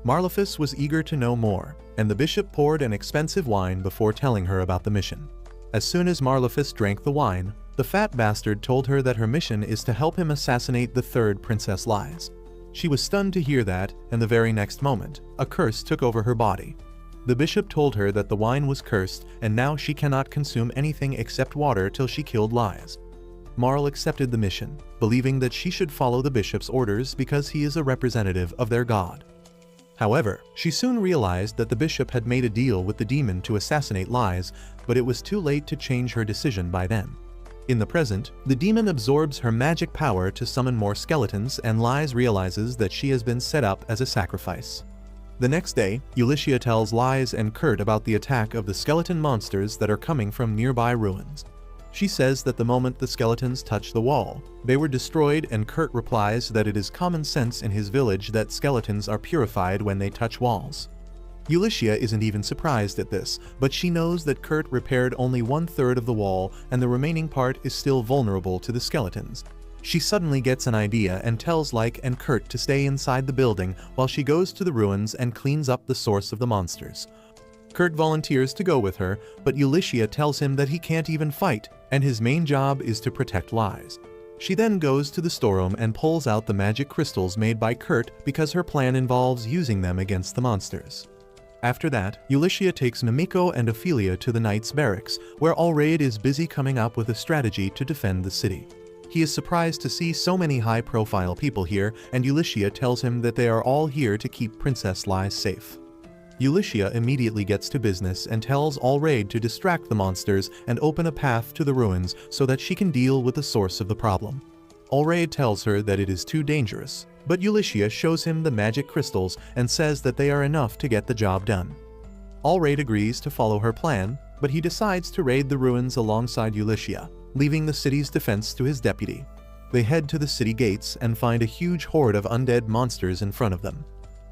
Marlefus was eager to know more, and the bishop poured an expensive wine before telling her about the mission. As soon as Marlefus drank the wine, the fat bastard told her that her mission is to help him assassinate the third Princess Lies. She was stunned to hear that, and the very next moment, a curse took over her body. The bishop told her that the wine was cursed, and now she cannot consume anything except water till she killed Lies. Marl accepted the mission, believing that she should follow the bishop's orders because he is a representative of their god. However, she soon realized that the bishop had made a deal with the demon to assassinate Lies, but it was too late to change her decision by then. In the present, the demon absorbs her magic power to summon more skeletons, and Lies realizes that she has been set up as a sacrifice. The next day, Ulyssia tells Lies and Kurt about the attack of the skeleton monsters that are coming from nearby ruins. She says that the moment the skeletons touch the wall, they were destroyed, and Kurt replies that it is common sense in his village that skeletons are purified when they touch walls. Ulyssia isn't even surprised at this, but she knows that Kurt repaired only 1/3 of the wall and the remaining part is still vulnerable to the skeletons. She suddenly gets an idea and tells Like and Kurt to stay inside the building while she goes to the ruins and cleans up the source of the monsters. Kurt volunteers to go with her, but Ulyssia tells him that he can't even fight, and his main job is to protect Lies. She then goes to the storeroom and pulls out the magic crystals made by Kurt because her plan involves using them against the monsters. After that, Ulyssia takes Mimiko and Ophelia to the Knight's barracks, where Allraid is busy coming up with a strategy to defend the city. He is surprised to see so many high-profile people here, and Ulyssia tells him that they are all here to keep Princess Lies safe. Ulysses immediately gets to business and tells Allraid to distract the monsters and open a path to the ruins so that she can deal with the source of the problem. Allraid tells her that it is too dangerous, but Ulysses shows him the magic crystals and says that they are enough to get the job done. Allraid agrees to follow her plan, but he decides to raid the ruins alongside Ulysses, leaving the city's defense to his deputy. They head to the city gates and find a huge horde of undead monsters in front of them.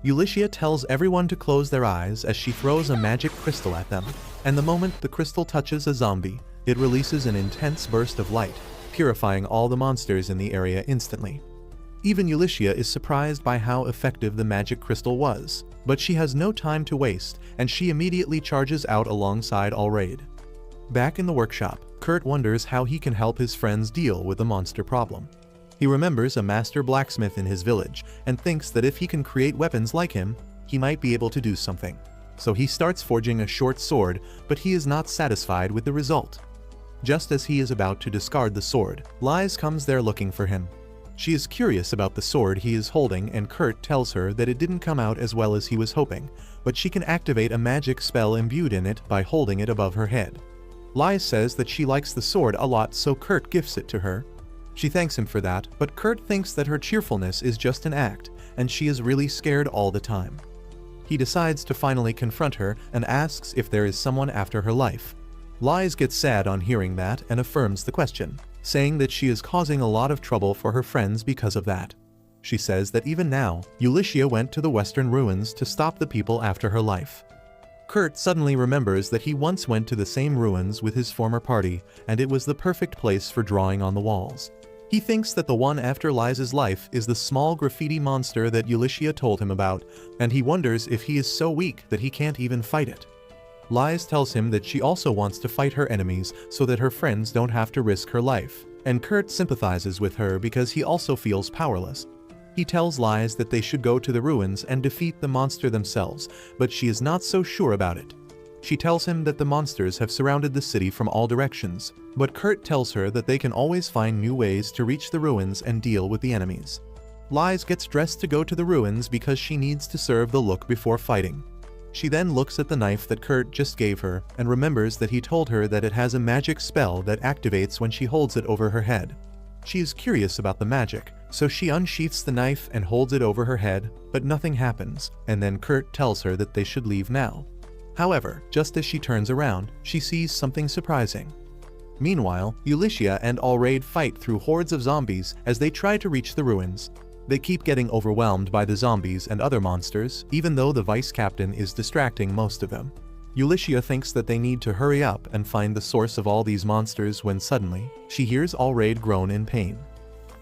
Ulysses tells everyone to close their eyes as she throws a magic crystal at them, and the moment the crystal touches a zombie, it releases an intense burst of light, purifying all the monsters in the area instantly. Even Ulysses is surprised by how effective the magic crystal was, but she has no time to waste, and she immediately charges out alongside Allraid. Back in the workshop, Kurt wonders how he can help his friends deal with the monster problem. He remembers a master blacksmith in his village and thinks that if he can create weapons like him, he might be able to do something. So he starts forging a short sword, but he is not satisfied with the result. Just as he is about to discard the sword, Liz comes there looking for him. She is curious about the sword he is holding, and Kurt tells her that it didn't come out as well as he was hoping, but she can activate a magic spell imbued in it by holding it above her head. Liz says that she likes the sword a lot, so Kurt gifts it to her. She thanks him for that, but Kurt thinks that her cheerfulness is just an act, and she is really scared all the time. He decides to finally confront her and asks if there is someone after her life. Liz gets sad on hearing that and affirms the question, saying that she is causing a lot of trouble for her friends because of that. She says that even now, Ulysses went to the western ruins to stop the people after her life. Kurt suddenly remembers that he once went to the same ruins with his former party, and it was the perfect place for drawing on the walls. He thinks that the one after Liz's life is the small graffiti monster that Ulysses told him about, and he wonders if he is so weak that he can't even fight it. Liz tells him that she also wants to fight her enemies so that her friends don't have to risk her life, and Kurt sympathizes with her because he also feels powerless. He tells Liz that they should go to the ruins and defeat the monster themselves, but she is not so sure about it. She tells him that the monsters have surrounded the city from all directions, but Kurt tells her that they can always find new ways to reach the ruins and deal with the enemies. Liz gets dressed to go to the ruins because she needs to serve the look before fighting. She then looks at the knife that Kurt just gave her and remembers that he told her that it has a magic spell that activates when she holds it over her head. She is curious about the magic, so she unsheaths the knife and holds it over her head, but nothing happens, and then Kurt tells her that they should leave now. However, just as she turns around, she sees something surprising. Meanwhile, Ulysses and Allraid fight through hordes of zombies as they try to reach the ruins. They keep getting overwhelmed by the zombies and other monsters, even though the vice captain is distracting most of them. Ulysses thinks that they need to hurry up and find the source of all these monsters when suddenly, she hears Allraid groan in pain.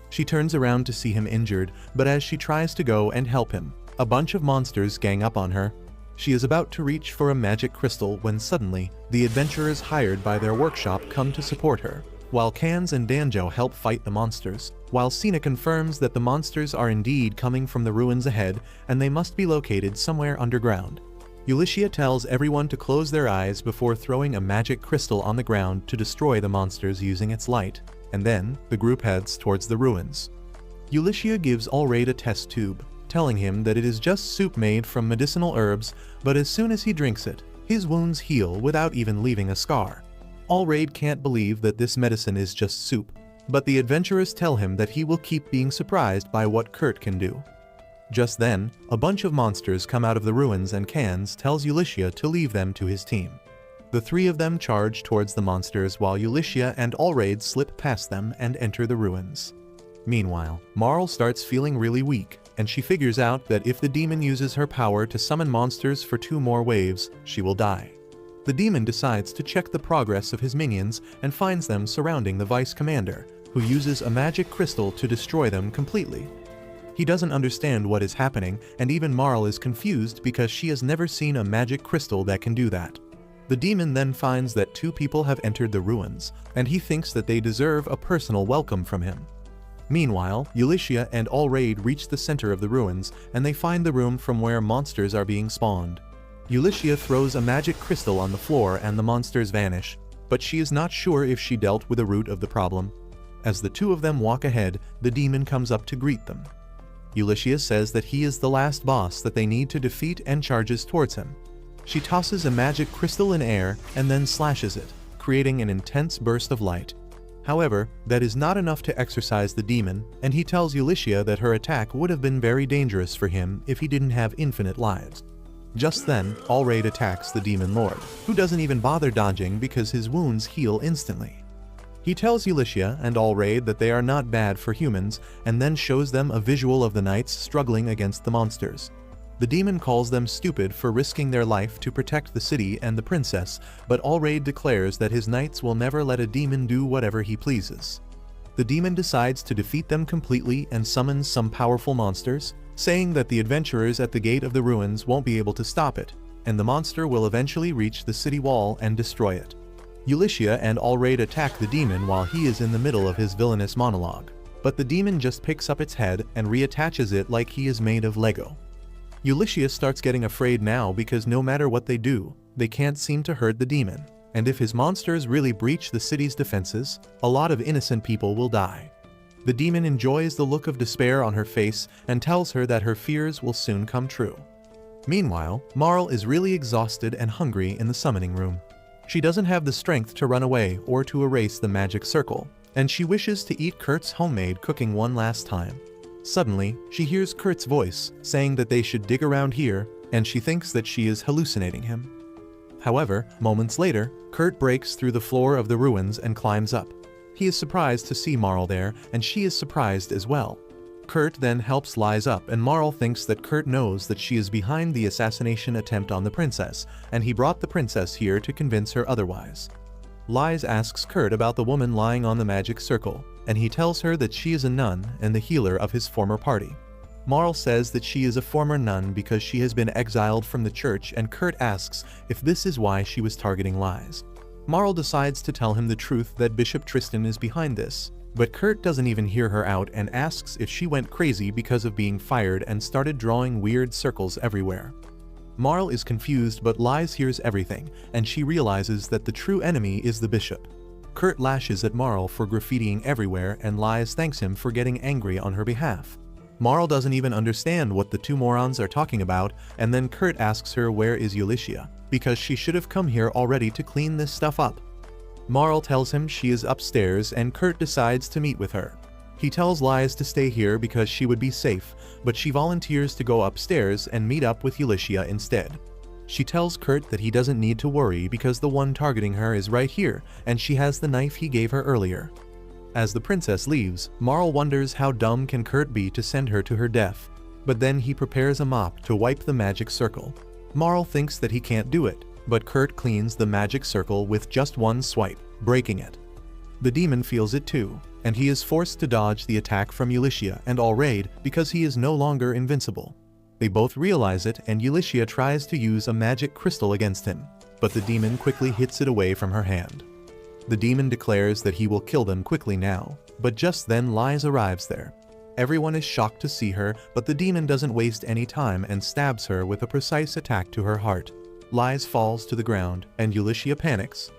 She turns around to see him injured, but as she tries to go and help him, a bunch of monsters gang up on her. She is about to reach for a magic crystal when suddenly, the adventurers hired by their workshop come to support her, while Cans and Danjo help fight the monsters, while Cena confirms that the monsters are indeed coming from the ruins ahead and they must be located somewhere underground. Ulysses tells everyone to close their eyes before throwing a magic crystal on the ground to destroy the monsters using its light, and then the group heads towards the ruins. Ulysses gives Allraid a test tube, telling him that it is just soup made from medicinal herbs, but as soon as he drinks it, his wounds heal without even leaving a scar. Allraid can't believe that this medicine is just soup, but the adventurers tell him that he will keep being surprised by what Kurt can do. Just then, a bunch of monsters come out of the ruins and Cans tells Ulysses to leave them to his team. The three of them charge towards the monsters while Ulysses and Allraid slip past them and enter the ruins. Meanwhile, Marl starts feeling really weak, and she figures out that if the demon uses her power to summon monsters for 2 more waves, she will die. The demon decides to check the progress of his minions and finds them surrounding the vice commander, who uses a magic crystal to destroy them completely. He doesn't understand what is happening, and even Marl is confused because she has never seen a magic crystal that can do that. The demon then finds that 2 people have entered the ruins, and he thinks that they deserve a personal welcome from him. Meanwhile, Ulysses and Allraid reach the center of the ruins, and they find the room from where monsters are being spawned. Ulysses throws a magic crystal on the floor and the monsters vanish, but she is not sure if she dealt with the root of the problem. As the 2 of them walk ahead, the demon comes up to greet them. Ulysses says that he is the last boss that they need to defeat and charges towards him. She tosses a magic crystal in air and then slashes it, creating an intense burst of light. However, that is not enough to exorcise the demon, and he tells Ulysses that her attack would have been very dangerous for him if he didn't have infinite lives. Just then, Allraid attacks the demon lord, who doesn't even bother dodging because his wounds heal instantly. He tells Ulysses and Allraid that they are not bad for humans, and then shows them a visual of the knights struggling against the monsters. The demon calls them stupid for risking their life to protect the city and the princess, but Allraid declares that his knights will never let a demon do whatever he pleases. The demon decides to defeat them completely and summons some powerful monsters, saying that the adventurers at the gate of the ruins won't be able to stop it, and the monster will eventually reach the city wall and destroy it. Ulysses and Allraid attack the demon while he is in the middle of his villainous monologue, but the demon just picks up its head and reattaches it like he is made of Lego. Ulysses starts getting afraid now because no matter what they do, they can't seem to hurt the demon, and if his monsters really breach the city's defenses, a lot of innocent people will die. The demon enjoys the look of despair on her face and tells her that her fears will soon come true. Meanwhile, Marl is really exhausted and hungry in the summoning room. She doesn't have the strength to run away or to erase the magic circle, and she wishes to eat Kurt's homemade cooking one last time. Suddenly, she hears Kurt's voice, saying that they should dig around here, and she thinks that she is hallucinating him. However, moments later, Kurt breaks through the floor of the ruins and climbs up. He is surprised to see Marl there, and she is surprised as well. Kurt then helps Lies up, and Marl thinks that Kurt knows that she is behind the assassination attempt on the princess, and he brought the princess here to convince her otherwise. Lies asks Kurt about the woman lying on the magic circle, and he tells her that she is a nun and the healer of his former party. Marl says that she is a former nun because she has been exiled from the church, and Kurt asks if this is why she was targeting Lies. Marl decides to tell him the truth that Bishop Tristan is behind this, but Kurt doesn't even hear her out and asks if she went crazy because of being fired and started drawing weird circles everywhere. Marl is confused, but Lies hears everything, and she realizes that the true enemy is the bishop. Kurt lashes at Marl for graffitiing everywhere, and Lies thanks him for getting angry on her behalf. Marl doesn't even understand what the two morons are talking about, and then Kurt asks her where is Ulysses, because she should have come here already to clean this stuff up. Marl tells him she is upstairs, and Kurt decides to meet with her. He tells Lies to stay here because she would be safe, but she volunteers to go upstairs and meet up with Ulysses instead. She tells Kurt that he doesn't need to worry because the one targeting her is right here, and she has the knife he gave her earlier. As the princess leaves, Marl wonders how dumb can Kurt be to send her to her death, but then he prepares a mop to wipe the magic circle. Marl thinks that he can't do it, but Kurt cleans the magic circle with just one swipe, breaking it. The demon feels it too, and he is forced to dodge the attack from Ulysses and Allraid because he is no longer invincible. They both realize it, and Ulysses tries to use a magic crystal against him, but the demon quickly hits it away from her hand. The demon declares that he will kill them quickly now, but just then Lies arrives there. Everyone is shocked to see her, but the demon doesn't waste any time and stabs her with a precise attack to her heart. Lies falls to the ground, and Ulysses panics.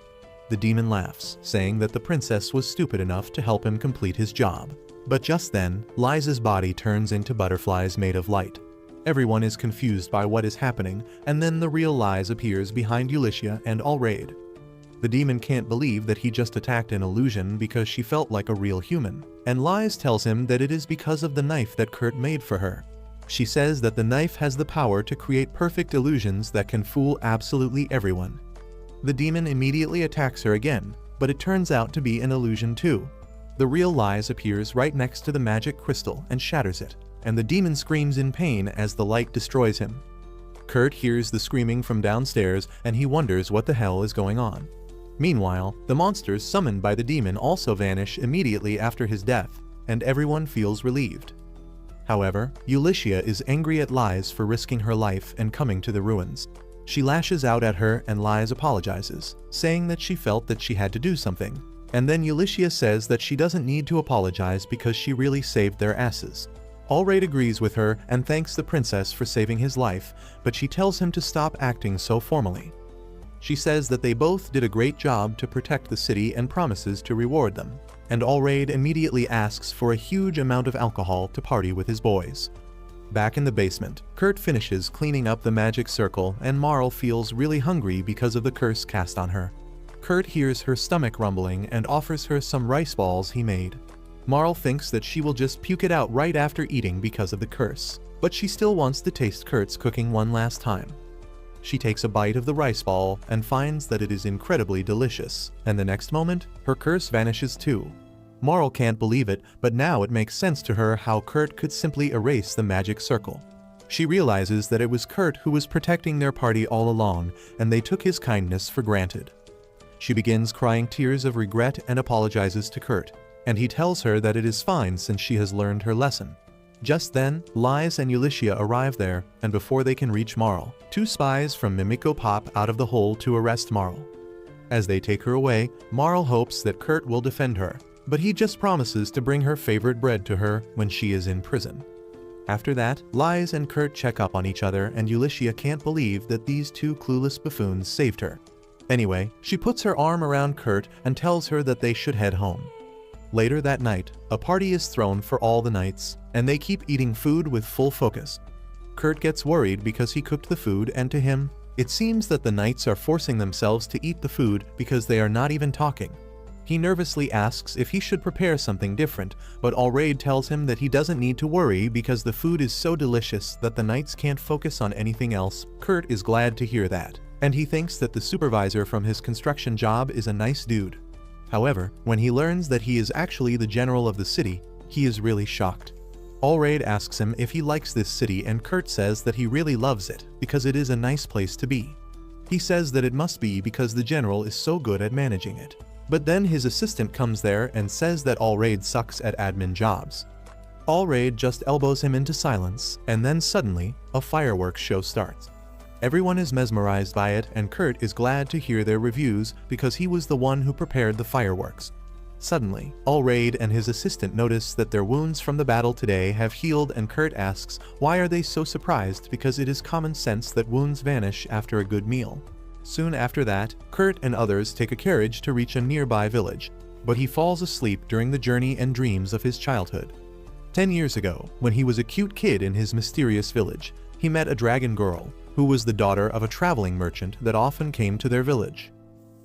The demon laughs, saying that the princess was stupid enough to help him complete his job. But just then, Lies's body turns into butterflies made of light. Everyone is confused by what is happening, and then the real Lies appears behind Ulysses and Allraid. The demon can't believe that he just attacked an illusion because she felt like a real human, and Lies tells him that it is because of the knife that Kurt made for her. She says that the knife has the power to create perfect illusions that can fool absolutely everyone. The demon immediately attacks her again, but it turns out to be an illusion too. The real Lies appears right next to the magic crystal and shatters it, and the demon screams in pain as the light destroys him. Kurt hears the screaming from downstairs, and he wonders what the hell is going on. Meanwhile, the monsters summoned by the demon also vanish immediately after his death, and everyone feels relieved. However, Ulysses is angry at Lies for risking her life and coming to the ruins. She lashes out at her, and Lies apologizes, saying that she felt that she had to do something, and then Ulysses says that she doesn't need to apologize because she really saved their asses. Allraid agrees with her and thanks the princess for saving his life, but she tells him to stop acting so formally. She says that they both did a great job to protect the city and promises to reward them, and Allraid immediately asks for a huge amount of alcohol to party with his boys. Back in the basement, Kurt finishes cleaning up the magic circle and Marl feels really hungry because of the curse cast on her. Kurt hears her stomach rumbling and offers her some rice balls he made. Marl thinks that she will just puke it out right after eating because of the curse, but she still wants to taste Kurt's cooking one last time. She takes a bite of the rice ball and finds that it is incredibly delicious, and the next moment, her curse vanishes too. Marl can't believe it, but now it makes sense to her how Kurt could simply erase the magic circle. She realizes that it was Kurt who was protecting their party all along, and they took his kindness for granted. She begins crying tears of regret and apologizes to Kurt, and he tells her that it is fine since she has learned her lesson. Just then, Lies and Ulyssia arrive there, and before they can reach Marl, two spies from Mimiko pop out of the hole to arrest Marl. As they take her away, Marl hopes that Kurt will defend her, but he just promises to bring her favorite bread to her when she is in prison. After that, Lies and Kurt check up on each other and Ulyssia can't believe that these two clueless buffoons saved her. Anyway, she puts her arm around Kurt and tells her that they should head home. Later that night, a party is thrown for all the knights, and they keep eating food with full focus. Kurt gets worried because he cooked the food and to him, it seems that the knights are forcing themselves to eat the food because they are not even talking. He nervously asks if he should prepare something different, but Allraid tells him that he doesn't need to worry because the food is so delicious that the knights can't focus on anything else. Kurt is glad to hear that, and he thinks that the supervisor from his construction job is a nice dude. However, when he learns that he is actually the general of the city, he is really shocked. Allraid asks him if he likes this city and Kurt says that he really loves it because it is a nice place to be. He says that it must be because the general is so good at managing it. But then his assistant comes there and says that Allraid sucks at admin jobs. Allraid just elbows him into silence, and then suddenly, a fireworks show starts. Everyone is mesmerized by it and Kurt is glad to hear their reviews because he was the one who prepared the fireworks. Suddenly, Allraid and his assistant notice that their wounds from the battle today have healed and Kurt asks why are they so surprised because it is common sense that wounds vanish after a good meal. Soon after that, Kurt and others take a carriage to reach a nearby village, but he falls asleep during the journey and dreams of his childhood. 10 years ago, when he was a cute kid in his mysterious village, he met a dragon girl, who was the daughter of a traveling merchant that often came to their village.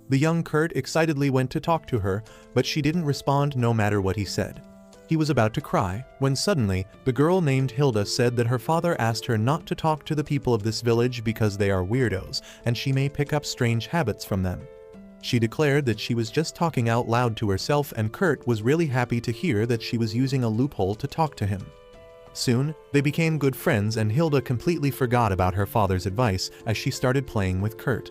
The young Kurt excitedly went to talk to her, but she didn't respond no matter what he said. He was about to cry, when suddenly, the girl named Hilda said that her father asked her not to talk to the people of this village because they are weirdos, and she may pick up strange habits from them. She declared that she was just talking out loud to herself and Kurt was really happy to hear that she was using a loophole to talk to him. Soon, they became good friends and Hilda completely forgot about her father's advice as she started playing with Kurt.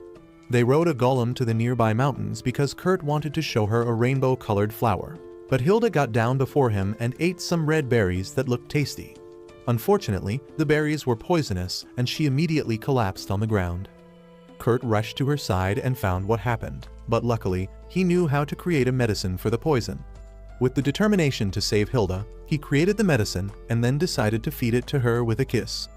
They rode a golem to the nearby mountains because Kurt wanted to show her a rainbow-colored flower. But Hilda got down before him and ate some red berries that looked tasty. Unfortunately, the berries were poisonous and she immediately collapsed on the ground. Kurt rushed to her side and found what happened, but luckily, he knew how to create a medicine for the poison. With the determination to save Hilda, he created the medicine and then decided to feed it to her with a kiss.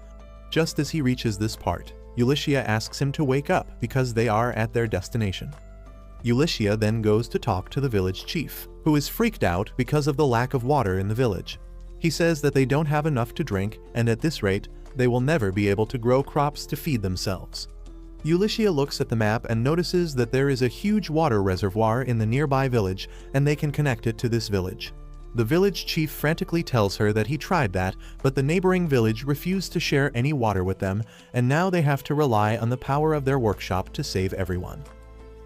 Just as he reaches this part, Ulyssia asks him to wake up because they are at their destination. Ulyssia then goes to talk to the village chief, who is freaked out because of the lack of water in the village. He says that they don't have enough to drink and at this rate, they will never be able to grow crops to feed themselves. Ulyssia looks at the map and notices that there is a huge water reservoir in the nearby village and they can connect it to this village. The village chief frantically tells her that he tried that, but the neighboring village refused to share any water with them, and now they have to rely on the power of their workshop to save everyone.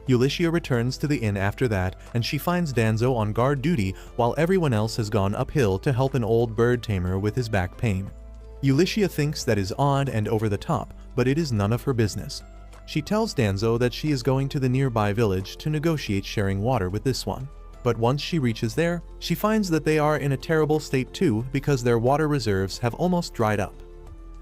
Ulyssia returns to the inn after that, and she finds Danzo on guard duty while everyone else has gone uphill to help an old bird tamer with his back pain. Ulyssia thinks that is odd and over the top, but it is none of her business. She tells Danzo that she is going to the nearby village to negotiate sharing water with this one. But once she reaches there, she finds that they are in a terrible state too because their water reserves have almost dried up.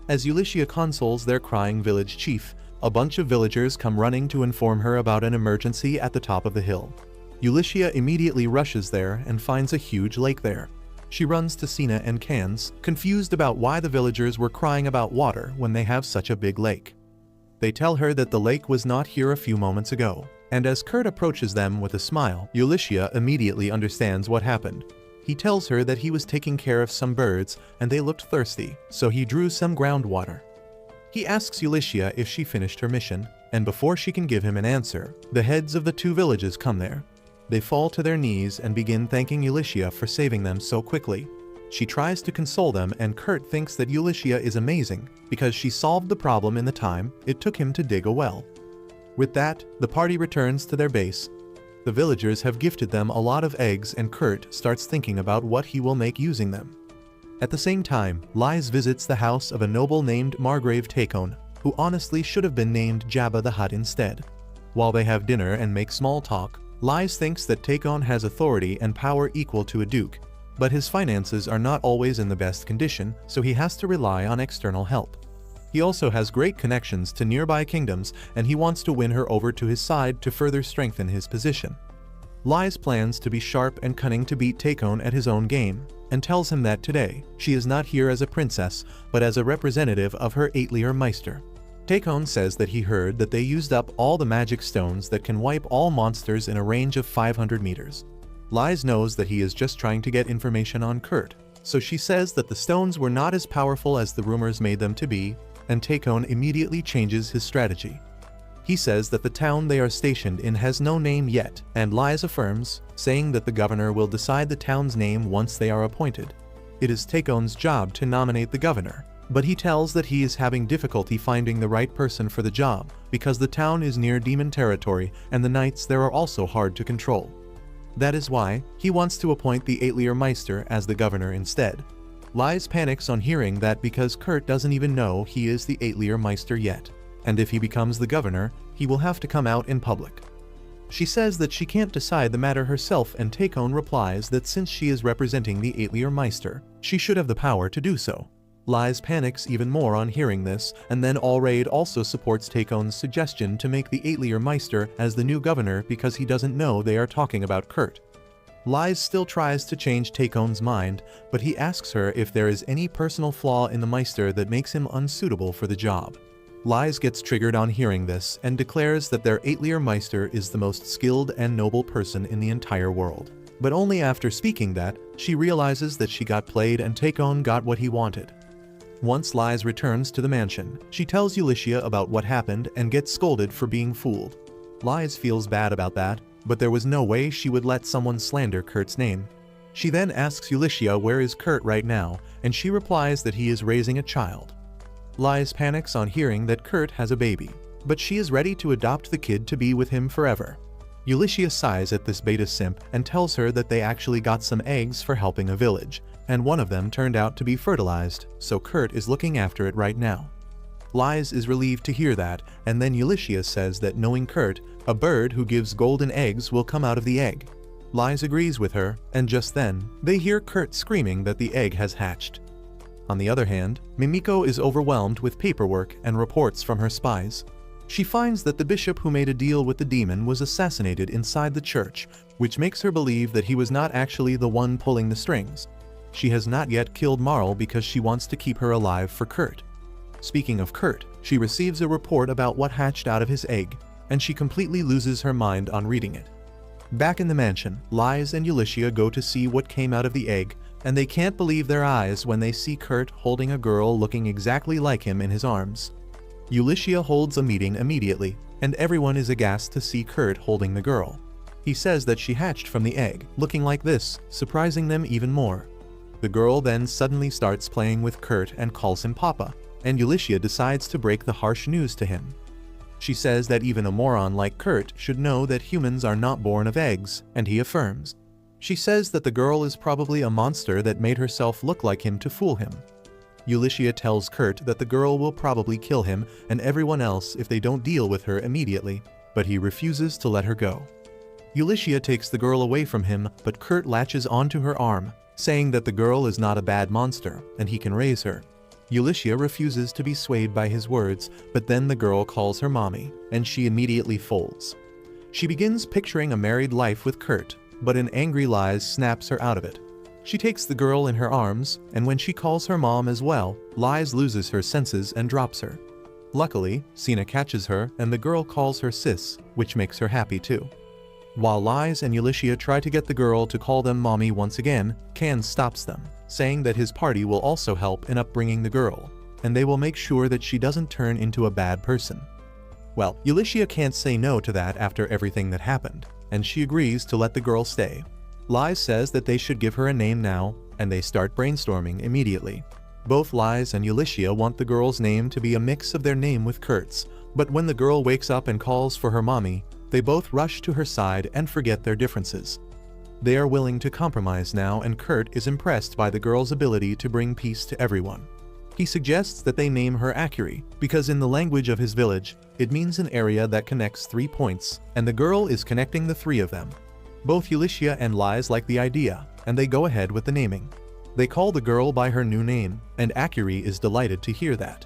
As Ulyssia consoles their crying village chief, a bunch of villagers come running to inform her about an emergency at the top of the hill. Ulyssia immediately rushes there and finds a huge lake there. She runs to Sina and Cans, confused about why the villagers were crying about water when they have such a big lake. They tell her that the lake was not here a few moments ago, and as Kurt approaches them with a smile, Ulyssia immediately understands what happened. He tells her that he was taking care of some birds and they looked thirsty, so he drew some groundwater. He asks Ulysses if she finished her mission, and before she can give him an answer, the heads of the two villages come there. They fall to their knees and begin thanking Ulysses for saving them so quickly. She tries to console them, and Kurt thinks that Ulysses is amazing because she solved the problem in the time it took him to dig a well. With that, the party returns to their base. The villagers have gifted them a lot of eggs, and Kurt starts thinking about what he will make using them. At the same time, Lise visits the house of a noble named Margrave Takon, who honestly should have been named Jabba the Hutt instead. While they have dinner and make small talk, Lise thinks that Takon has authority and power equal to a duke, but his finances are not always in the best condition, so he has to rely on external help. He also has great connections to nearby kingdoms, and he wants to win her over to his side to further strengthen his position. Lise plans to be sharp and cunning to beat Takon at his own game, and tells him that today, she is not here as a princess, but as a representative of her Aetlier Meister. Takon says that he heard that they used up all the magic stones that can wipe all monsters in a range of 500 meters. Lise knows that he is just trying to get information on Kurt, so she says that the stones were not as powerful as the rumors made them to be, and Takon immediately changes his strategy. He says that the town they are stationed in has no name yet, and Lise affirms, saying that the governor will decide the town's name once they are appointed. It is Takon's job to nominate the governor, but he tells that he is having difficulty finding the right person for the job because the town is near demon territory and the knights there are also hard to control. That is why he wants to appoint the Aetlier Meister as the governor instead. Lise panics on hearing that because Kurt doesn't even know he is the Aetlier Meister yet, and if he becomes the governor, he will have to come out in public. She says that she can't decide the matter herself, and Takon replies that since she is representing the Aetlier Meister, she should have the power to do so. Lise panics even more on hearing this, and then Allraid also supports Takon's suggestion to make the Aetlier Meister as the new governor because he doesn't know they are talking about Kurt. Lise still tries to change Takon's mind, but he asks her if there is any personal flaw in the Meister that makes him unsuitable for the job. Lise gets triggered on hearing this and declares that their Aetlier Meister is the most skilled and noble person in the entire world. But only after speaking that, she realizes that she got played and Takon got what he wanted. Once Lise returns to the mansion, she tells Ulysses about what happened and gets scolded for being fooled. Lise feels bad about that, but there was no way she would let someone slander Kurt's name. She then asks Ulysses where is Kurt right now, and she replies that he is raising a child. Lise panics on hearing that Kurt has a baby, but she is ready to adopt the kid to be with him forever. Ulysses sighs at this beta simp and tells her that they actually got some eggs for helping a village, and one of them turned out to be fertilized, so Kurt is looking after it right now. Lise is relieved to hear that, and then Ulysses says that knowing Kurt, a bird who gives golden eggs will come out of the egg. Lise agrees with her, and just then, they hear Kurt screaming that the egg has hatched. On the other hand, Mimiko is overwhelmed with paperwork and reports from her spies. She finds that the bishop who made a deal with the demon was assassinated inside the church, which makes her believe that he was not actually the one pulling the strings. She has not yet killed Marl because she wants to keep her alive for Kurt. Speaking of Kurt, she receives a report about what hatched out of his egg, and she completely loses her mind on reading it. Back in the mansion, Lise and Ulysses go to see what came out of the egg, and they can't believe their eyes when they see Kurt holding a girl looking exactly like him in his arms. Ulysses holds a meeting immediately, and everyone is aghast to see Kurt holding the girl. He says that she hatched from the egg, looking like this, surprising them even more. The girl then suddenly starts playing with Kurt and calls him Papa, and Ulysses decides to break the harsh news to him. She says that even a moron like Kurt should know that humans are not born of eggs, and he affirms. She says that the girl is probably a monster that made herself look like him to fool him. Ulysses tells Kurt that the girl will probably kill him and everyone else if they don't deal with her immediately, but he refuses to let her go. Ulysses takes the girl away from him, but Kurt latches onto her arm, saying that the girl is not a bad monster and he can raise her. Ulysses refuses to be swayed by his words, but then the girl calls her mommy, and she immediately folds. She begins picturing a married life with Kurt, but an angry Lise snaps her out of it. She takes the girl in her arms, and when she calls her mom as well, Lise loses her senses and drops her. Luckily, Cena catches her and the girl calls her sis, which makes her happy too. While Lies and Ulyssia try to get the girl to call them mommy once again, Can stops them, saying that his party will also help in upbringing the girl, and they will make sure that she doesn't turn into a bad person. Well, Ulyssia can't say no to that after everything that happened, and she agrees to let the girl stay. Lies says that they should give her a name now, and they start brainstorming immediately. Both Lies and Ulyssia want the girl's name to be a mix of their name with Kurt's, but when the girl wakes up and calls for her mommy, they both rush to her side and forget their differences. They are willing to compromise now, and Kurt is impressed by the girl's ability to bring peace to everyone. He suggests that they name her Akiri, because in the language of his village, it means an area that connects 3 points, and the girl is connecting the 3 of them. Both Ulyssia and Lies like the idea, and they go ahead with the naming. They call the girl by her new name, and Akiri is delighted to hear that.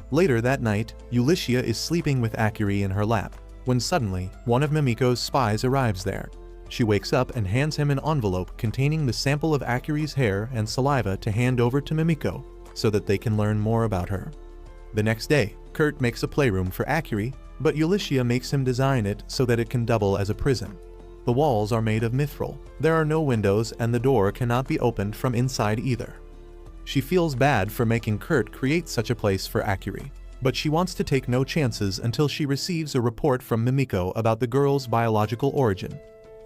Later that night, Ulyssia is sleeping with Akiri in her lap, when suddenly, one of Mimiko's spies arrives there. She wakes up and hands him an envelope containing the sample of Akiri's hair and saliva to hand over to Mimiko, so that they can learn more about her. The next day, Kurt makes a playroom for Akiri, but Ulyssia makes him design it so that it can double as a prison. The walls are made of mithril, there are no windows, and the door cannot be opened from inside either. She feels bad for making Kurt create such a place for Akiri, but she wants to take no chances until she receives a report from Mimiko about the girl's biological origin.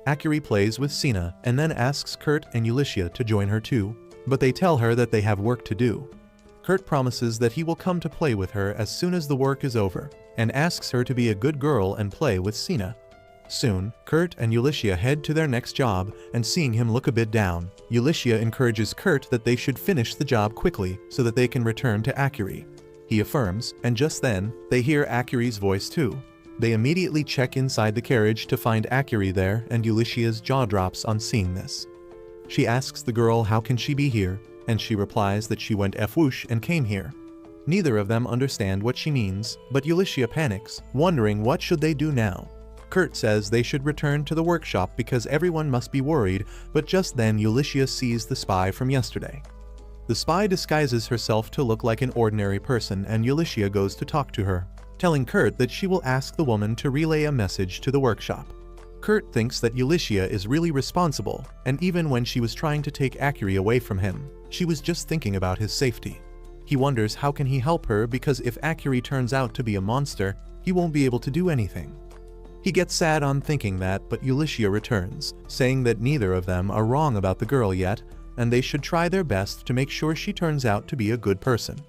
Akiri plays with Sina and then asks Kurt and Ulyssia to join her too, but they tell her that they have work to do. Kurt promises that he will come to play with her as soon as the work is over, and asks her to be a good girl and play with Sina. Soon, Kurt and Ulyssia head to their next job, and seeing him look a bit down, Ulyssia encourages Kurt that they should finish the job quickly so that they can return to Akiri. He affirms, and just then, they hear Akiri's voice too. They immediately check inside the carriage to find Akiri there, and Ulyssia's jaw drops on seeing this. She asks the girl how can she be here, and she replies that she went F-whoosh and came here. Neither of them understand what she means, but Ulyssia panics, wondering what should they do now. Kurt says they should return to the workshop because everyone must be worried, but just then Ulyssia sees the spy from yesterday. The spy disguises herself to look like an ordinary person, and Ulyssia goes to talk to her, telling Kurt that she will ask the woman to relay a message to the workshop. Kurt thinks that Ulyssia is really responsible, and even when she was trying to take Akiri away from him, she was just thinking about his safety. He wonders how can he help her because if Akiri turns out to be a monster, he won't be able to do anything. He gets sad on thinking that, but Ulyssia returns, saying that neither of them are wrong about the girl yet, and they should try their best to make sure she turns out to be a good person.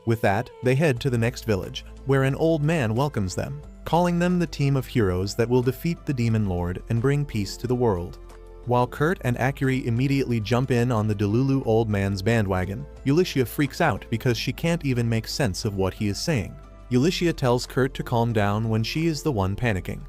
With that, they head to the next village, where an old man welcomes them, calling them the team of heroes that will defeat the Demon Lord and bring peace to the world. While Kurt and Akiri immediately jump in on the Delulu old man's bandwagon, Ulyssia freaks out because she can't even make sense of what he is saying. Ulyssia tells Kurt to calm down when she is the one panicking.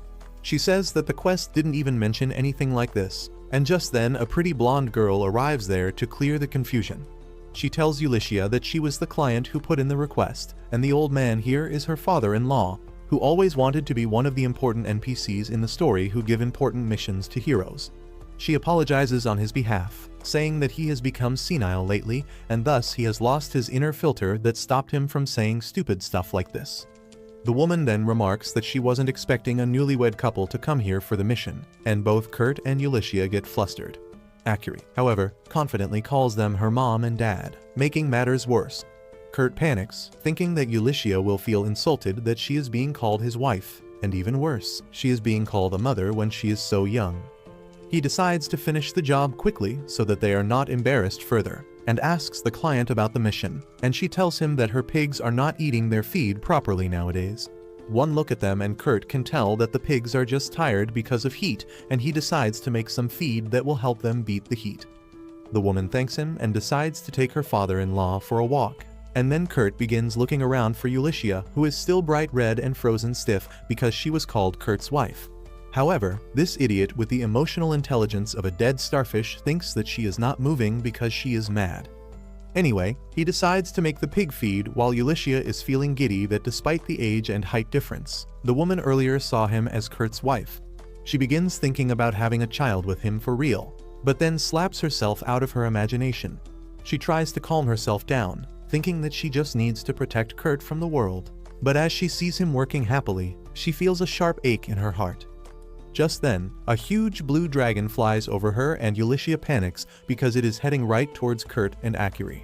She says that the quest didn't even mention anything like this, and just then a pretty blonde girl arrives there to clear the confusion. She tells Ulyssia that she was the client who put in the request, and the old man here is her father-in-law, who always wanted to be one of the important NPCs in the story who give important missions to heroes. She apologizes on his behalf, saying that he has become senile lately, and thus he has lost his inner filter that stopped him from saying stupid stuff like this. The woman then remarks that she wasn't expecting a newlywed couple to come here for the mission, and both Kurt and Ulyssia get flustered. Akiri, however, confidently calls them her mom and dad, making matters worse. Kurt panics, thinking that Ulyssia will feel insulted that she is being called his wife, and even worse, she is being called a mother when she is so young. He decides to finish the job quickly so that they are not embarrassed further, and asks the client about the mission, and she tells him that her pigs are not eating their feed properly nowadays. One look at them and Kurt can tell that the pigs are just tired because of heat, and he decides to make some feed that will help them beat the heat. The woman thanks him and decides to take her father-in-law for a walk, and then Kurt begins looking around for Ulyssia, who is still bright red and frozen stiff because she was called Kurt's wife. However, this idiot with the emotional intelligence of a dead starfish thinks that she is not moving because she is mad. Anyway, he decides to make the pig feed while Ulyssia is feeling giddy that despite the age and height difference, the woman earlier saw him as Kurt's wife. She begins thinking about having a child with him for real, but then slaps herself out of her imagination. She tries to calm herself down, thinking that she just needs to protect Kurt from the world. But as she sees him working happily, she feels a sharp ache in her heart. Just then, a huge blue dragon flies over her and Ulysses panics because it is heading right towards Kurt and Akiri.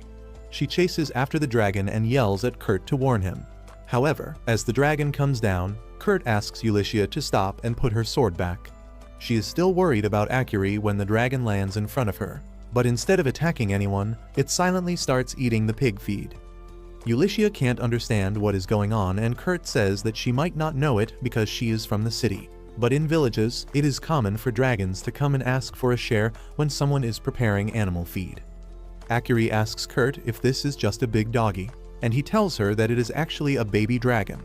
She chases after the dragon and yells at Kurt to warn him. However, as the dragon comes down, Kurt asks Ulysses to stop and put her sword back. She is still worried about Akiri when the dragon lands in front of her, but instead of attacking anyone, it silently starts eating the pig feed. Ulysses can't understand what is going on and Kurt says that she might not know it because she is from the city. But in villages, it is common for dragons to come and ask for a share when someone is preparing animal feed. Akiri asks Kurt if this is just a big doggy, and he tells her that it is actually a baby dragon.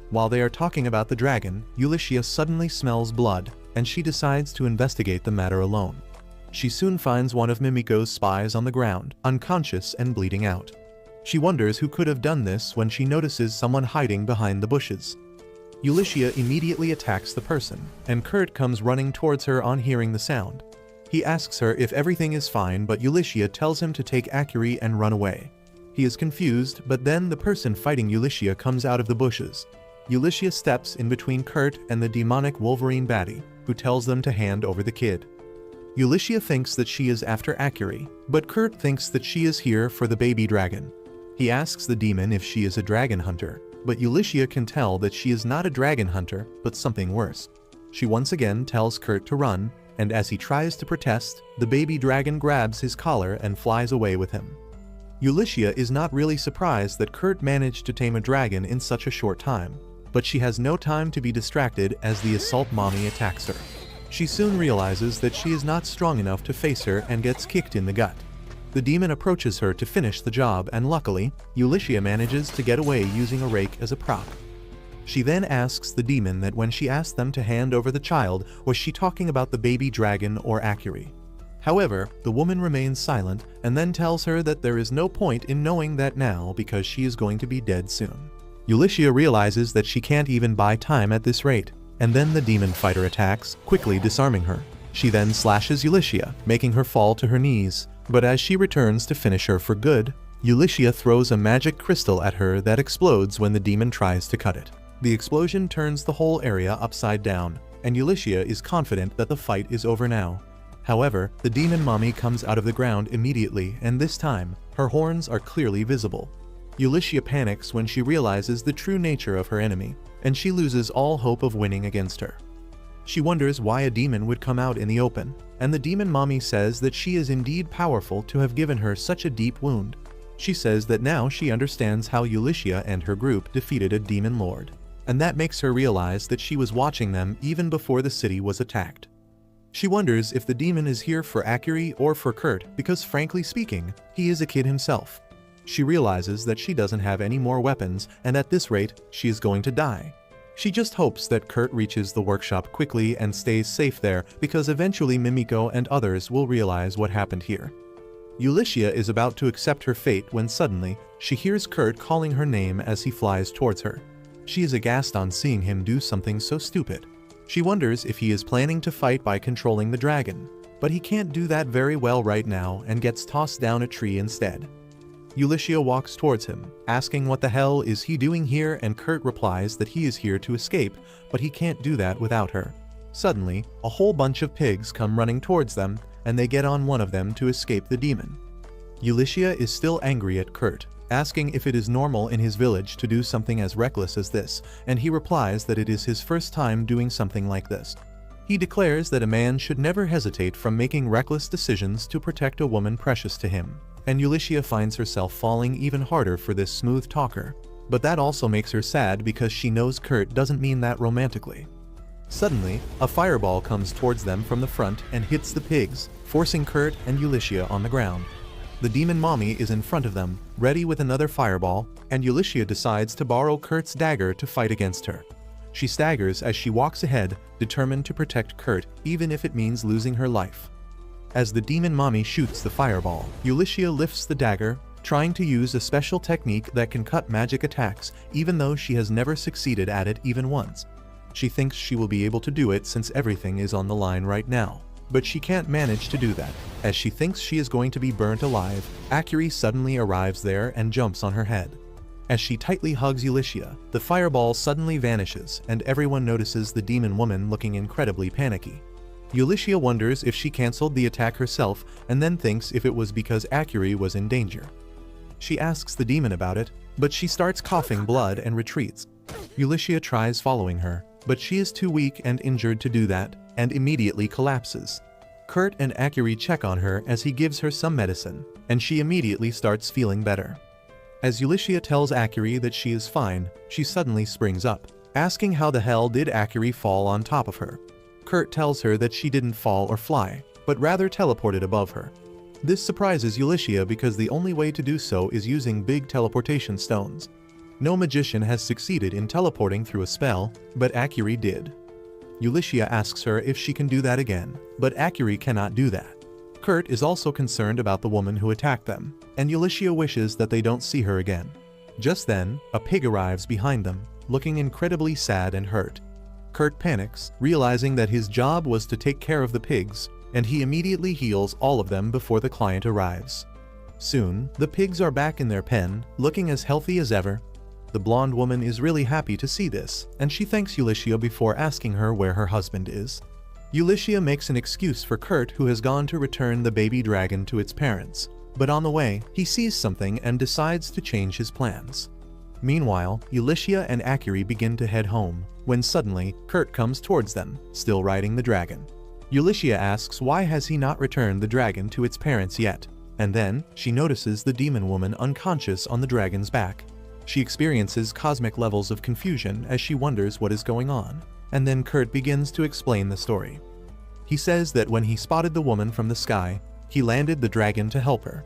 While they are talking about the dragon, Ulysses suddenly smells blood, and she decides to investigate the matter alone. She soon finds one of Mimiko's spies on the ground, unconscious and bleeding out. She wonders who could have done this when she notices someone hiding behind the bushes. Ulysses immediately attacks the person, and Kurt comes running towards her on hearing the sound. He asks her if everything is fine, but Ulysses tells him to take Akiri and run away. He is confused, but then the person fighting Ulysses comes out of the bushes. Ulysses steps in between Kurt and the demonic Wolverine baddie, who tells them to hand over the kid. Ulysses thinks that she is after Akiri, but Kurt thinks that she is here for the baby dragon. He asks the demon if she is a dragon hunter, but Ulysses can tell that she is not a dragon hunter, but something worse. She once again tells Kurt to run, and as he tries to protest, the baby dragon grabs his collar and flies away with him. Ulysses is not really surprised that Kurt managed to tame a dragon in such a short time, but she has no time to be distracted as the assault mommy attacks her. She soon realizes that she is not strong enough to face her and gets kicked in the gut. The demon approaches her to finish the job and luckily, Ulysses manages to get away using a rake as a prop. She then asks the demon that when she asked them to hand over the child, was she talking about the baby dragon or Akiri? However, the woman remains silent and then tells her that there is no point in knowing that now because she is going to be dead soon. Ulysses realizes that she can't even buy time at this rate, and then the demon fighter attacks, quickly disarming her. She then slashes Ulysses, making her fall to her knees. But as she returns to finish her for good, Ulysses throws a magic crystal at her that explodes when the demon tries to cut it. The explosion turns the whole area upside down, and Ulysses is confident that the fight is over now. However, the demon mommy comes out of the ground immediately, and this time, her horns are clearly visible. Ulysses panics when she realizes the true nature of her enemy, and she loses all hope of winning against her. She wonders why a demon would come out in the open, and the demon mommy says that she is indeed powerful to have given her such a deep wound. She says that now she understands how Ulysses and her group defeated a demon lord, and that makes her realize that she was watching them even before the city was attacked. She wonders if the demon is here for Akiri or for Kurt because frankly speaking, he is a kid himself. She realizes that she doesn't have any more weapons and at this rate, she is going to die. She just hopes that Kurt reaches the workshop quickly and stays safe there because eventually Mimiko and others will realize what happened here. Ulysses is about to accept her fate when suddenly, she hears Kurt calling her name as he flies towards her. She is aghast on seeing him do something so stupid. She wonders if he is planning to fight by controlling the dragon, but he can't do that very well right now and gets tossed down a tree instead. Ulysses walks towards him, asking what the hell is he doing here, and Kurt replies that he is here to escape, but he can't do that without her. Suddenly, a whole bunch of pigs come running towards them, and they get on one of them to escape the demon. Ulysses is still angry at Kurt, asking if it is normal in his village to do something as reckless as this, and he replies that it is his first time doing something like this. He declares that a man should never hesitate from making reckless decisions to protect a woman precious to him. And Ulysses finds herself falling even harder for this smooth talker. But that also makes her sad because she knows Kurt doesn't mean that romantically. Suddenly, a fireball comes towards them from the front and hits the pigs, forcing Kurt and Ulysses on the ground. The demon mommy is in front of them, ready with another fireball, and Ulysses decides to borrow Kurt's dagger to fight against her. She staggers as she walks ahead, determined to protect Kurt even if it means losing her life. As the demon mommy shoots the fireball, Ulysses lifts the dagger, trying to use a special technique that can cut magic attacks even though she has never succeeded at it even once. She thinks she will be able to do it since everything is on the line right now. But she can't manage to do that. As she thinks she is going to be burnt alive, Akiri suddenly arrives there and jumps on her head. As she tightly hugs Ulyssia, the fireball suddenly vanishes and everyone notices the demon woman looking incredibly panicky. Ulyssia wonders if she cancelled the attack herself and then thinks if it was because Akiri was in danger. She asks the demon about it, but she starts coughing blood and retreats. Ulyssia tries following her, but she is too weak and injured to do that, and immediately collapses. Kurt and Akiri check on her as he gives her some medicine, and she immediately starts feeling better. As Ulyssia tells Akiri that she is fine, she suddenly springs up, asking how the hell did Akiri fall on top of her. Kurt tells her that she didn't fall or fly, but rather teleported above her. This surprises Ulyssia because the only way to do so is using big teleportation stones. No magician has succeeded in teleporting through a spell, but Akiri did. Ulyssia asks her if she can do that again, but Akiri cannot do that. Kurt is also concerned about the woman who attacked them, and Ulyssia wishes that they don't see her again. Just then, a pig arrives behind them, looking incredibly sad and hurt. Kurt panics, realizing that his job was to take care of the pigs, and he immediately heals all of them before the client arrives. Soon, the pigs are back in their pen, looking as healthy as ever. The blonde woman is really happy to see this, and she thanks Ulyssia before asking her where her husband is. Ulyssia makes an excuse for Kurt, who has gone to return the baby dragon to its parents, but on the way, he sees something and decides to change his plans. Meanwhile, Ulyssia and Akiri begin to head home, when suddenly, Kurt comes towards them, still riding the dragon. Ulyssia asks why has he not returned the dragon to its parents yet, and then, she notices the demon woman unconscious on the dragon's back. She experiences cosmic levels of confusion as she wonders what is going on, and then Kurt begins to explain the story. He says that when he spotted the woman from the sky, he landed the dragon to help her.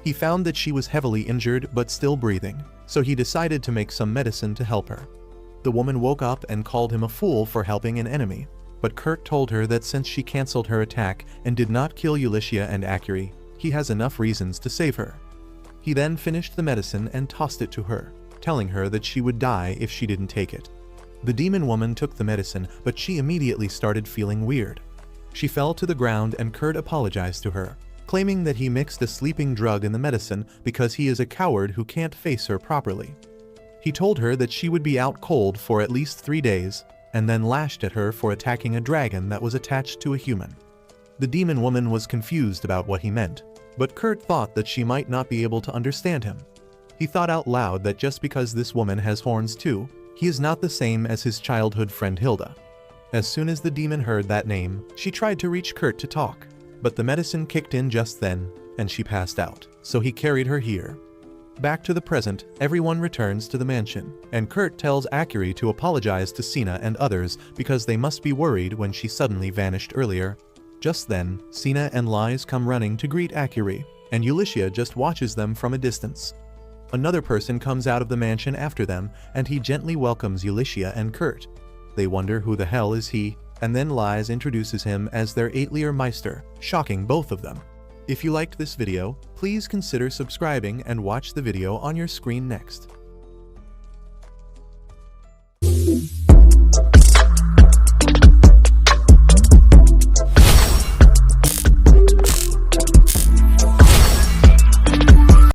He found that she was heavily injured but still breathing, so he decided to make some medicine to help her. The woman woke up and called him a fool for helping an enemy, but Kurt told her that since she cancelled her attack and did not kill Ulyssia and Akiri, he has enough reasons to save her. He then finished the medicine and tossed it to her, telling her that she would die if she didn't take it. The demon woman took the medicine, but she immediately started feeling weird. She fell to the ground and Kurt apologized to her, claiming that he mixed a sleeping drug in the medicine because he is a coward who can't face her properly. He told her that she would be out cold for at least 3 days, and then lashed at her for attacking a dragon that was attached to a human. The demon woman was confused about what he meant, but Kurt thought that she might not be able to understand him. He thought out loud that just because this woman has horns too, he is not the same as his childhood friend Hilda. As soon as the demon heard that name, she tried to reach Kurt to talk, but the medicine kicked in just then, and she passed out, so he carried her here. Back to the present, everyone returns to the mansion, and Kurt tells Akiri to apologize to Sina and others because they must be worried when she suddenly vanished earlier. Just then, Sina and Lies come running to greet Akiri, and Ulyssia just watches them from a distance. Another person comes out of the mansion after them, and he gently welcomes Ulyssia and Kurt. They wonder who the hell is he, and then Lies introduces him as their Atelier Meister, shocking both of them. If you liked this video, please consider subscribing and watch the video on your screen next.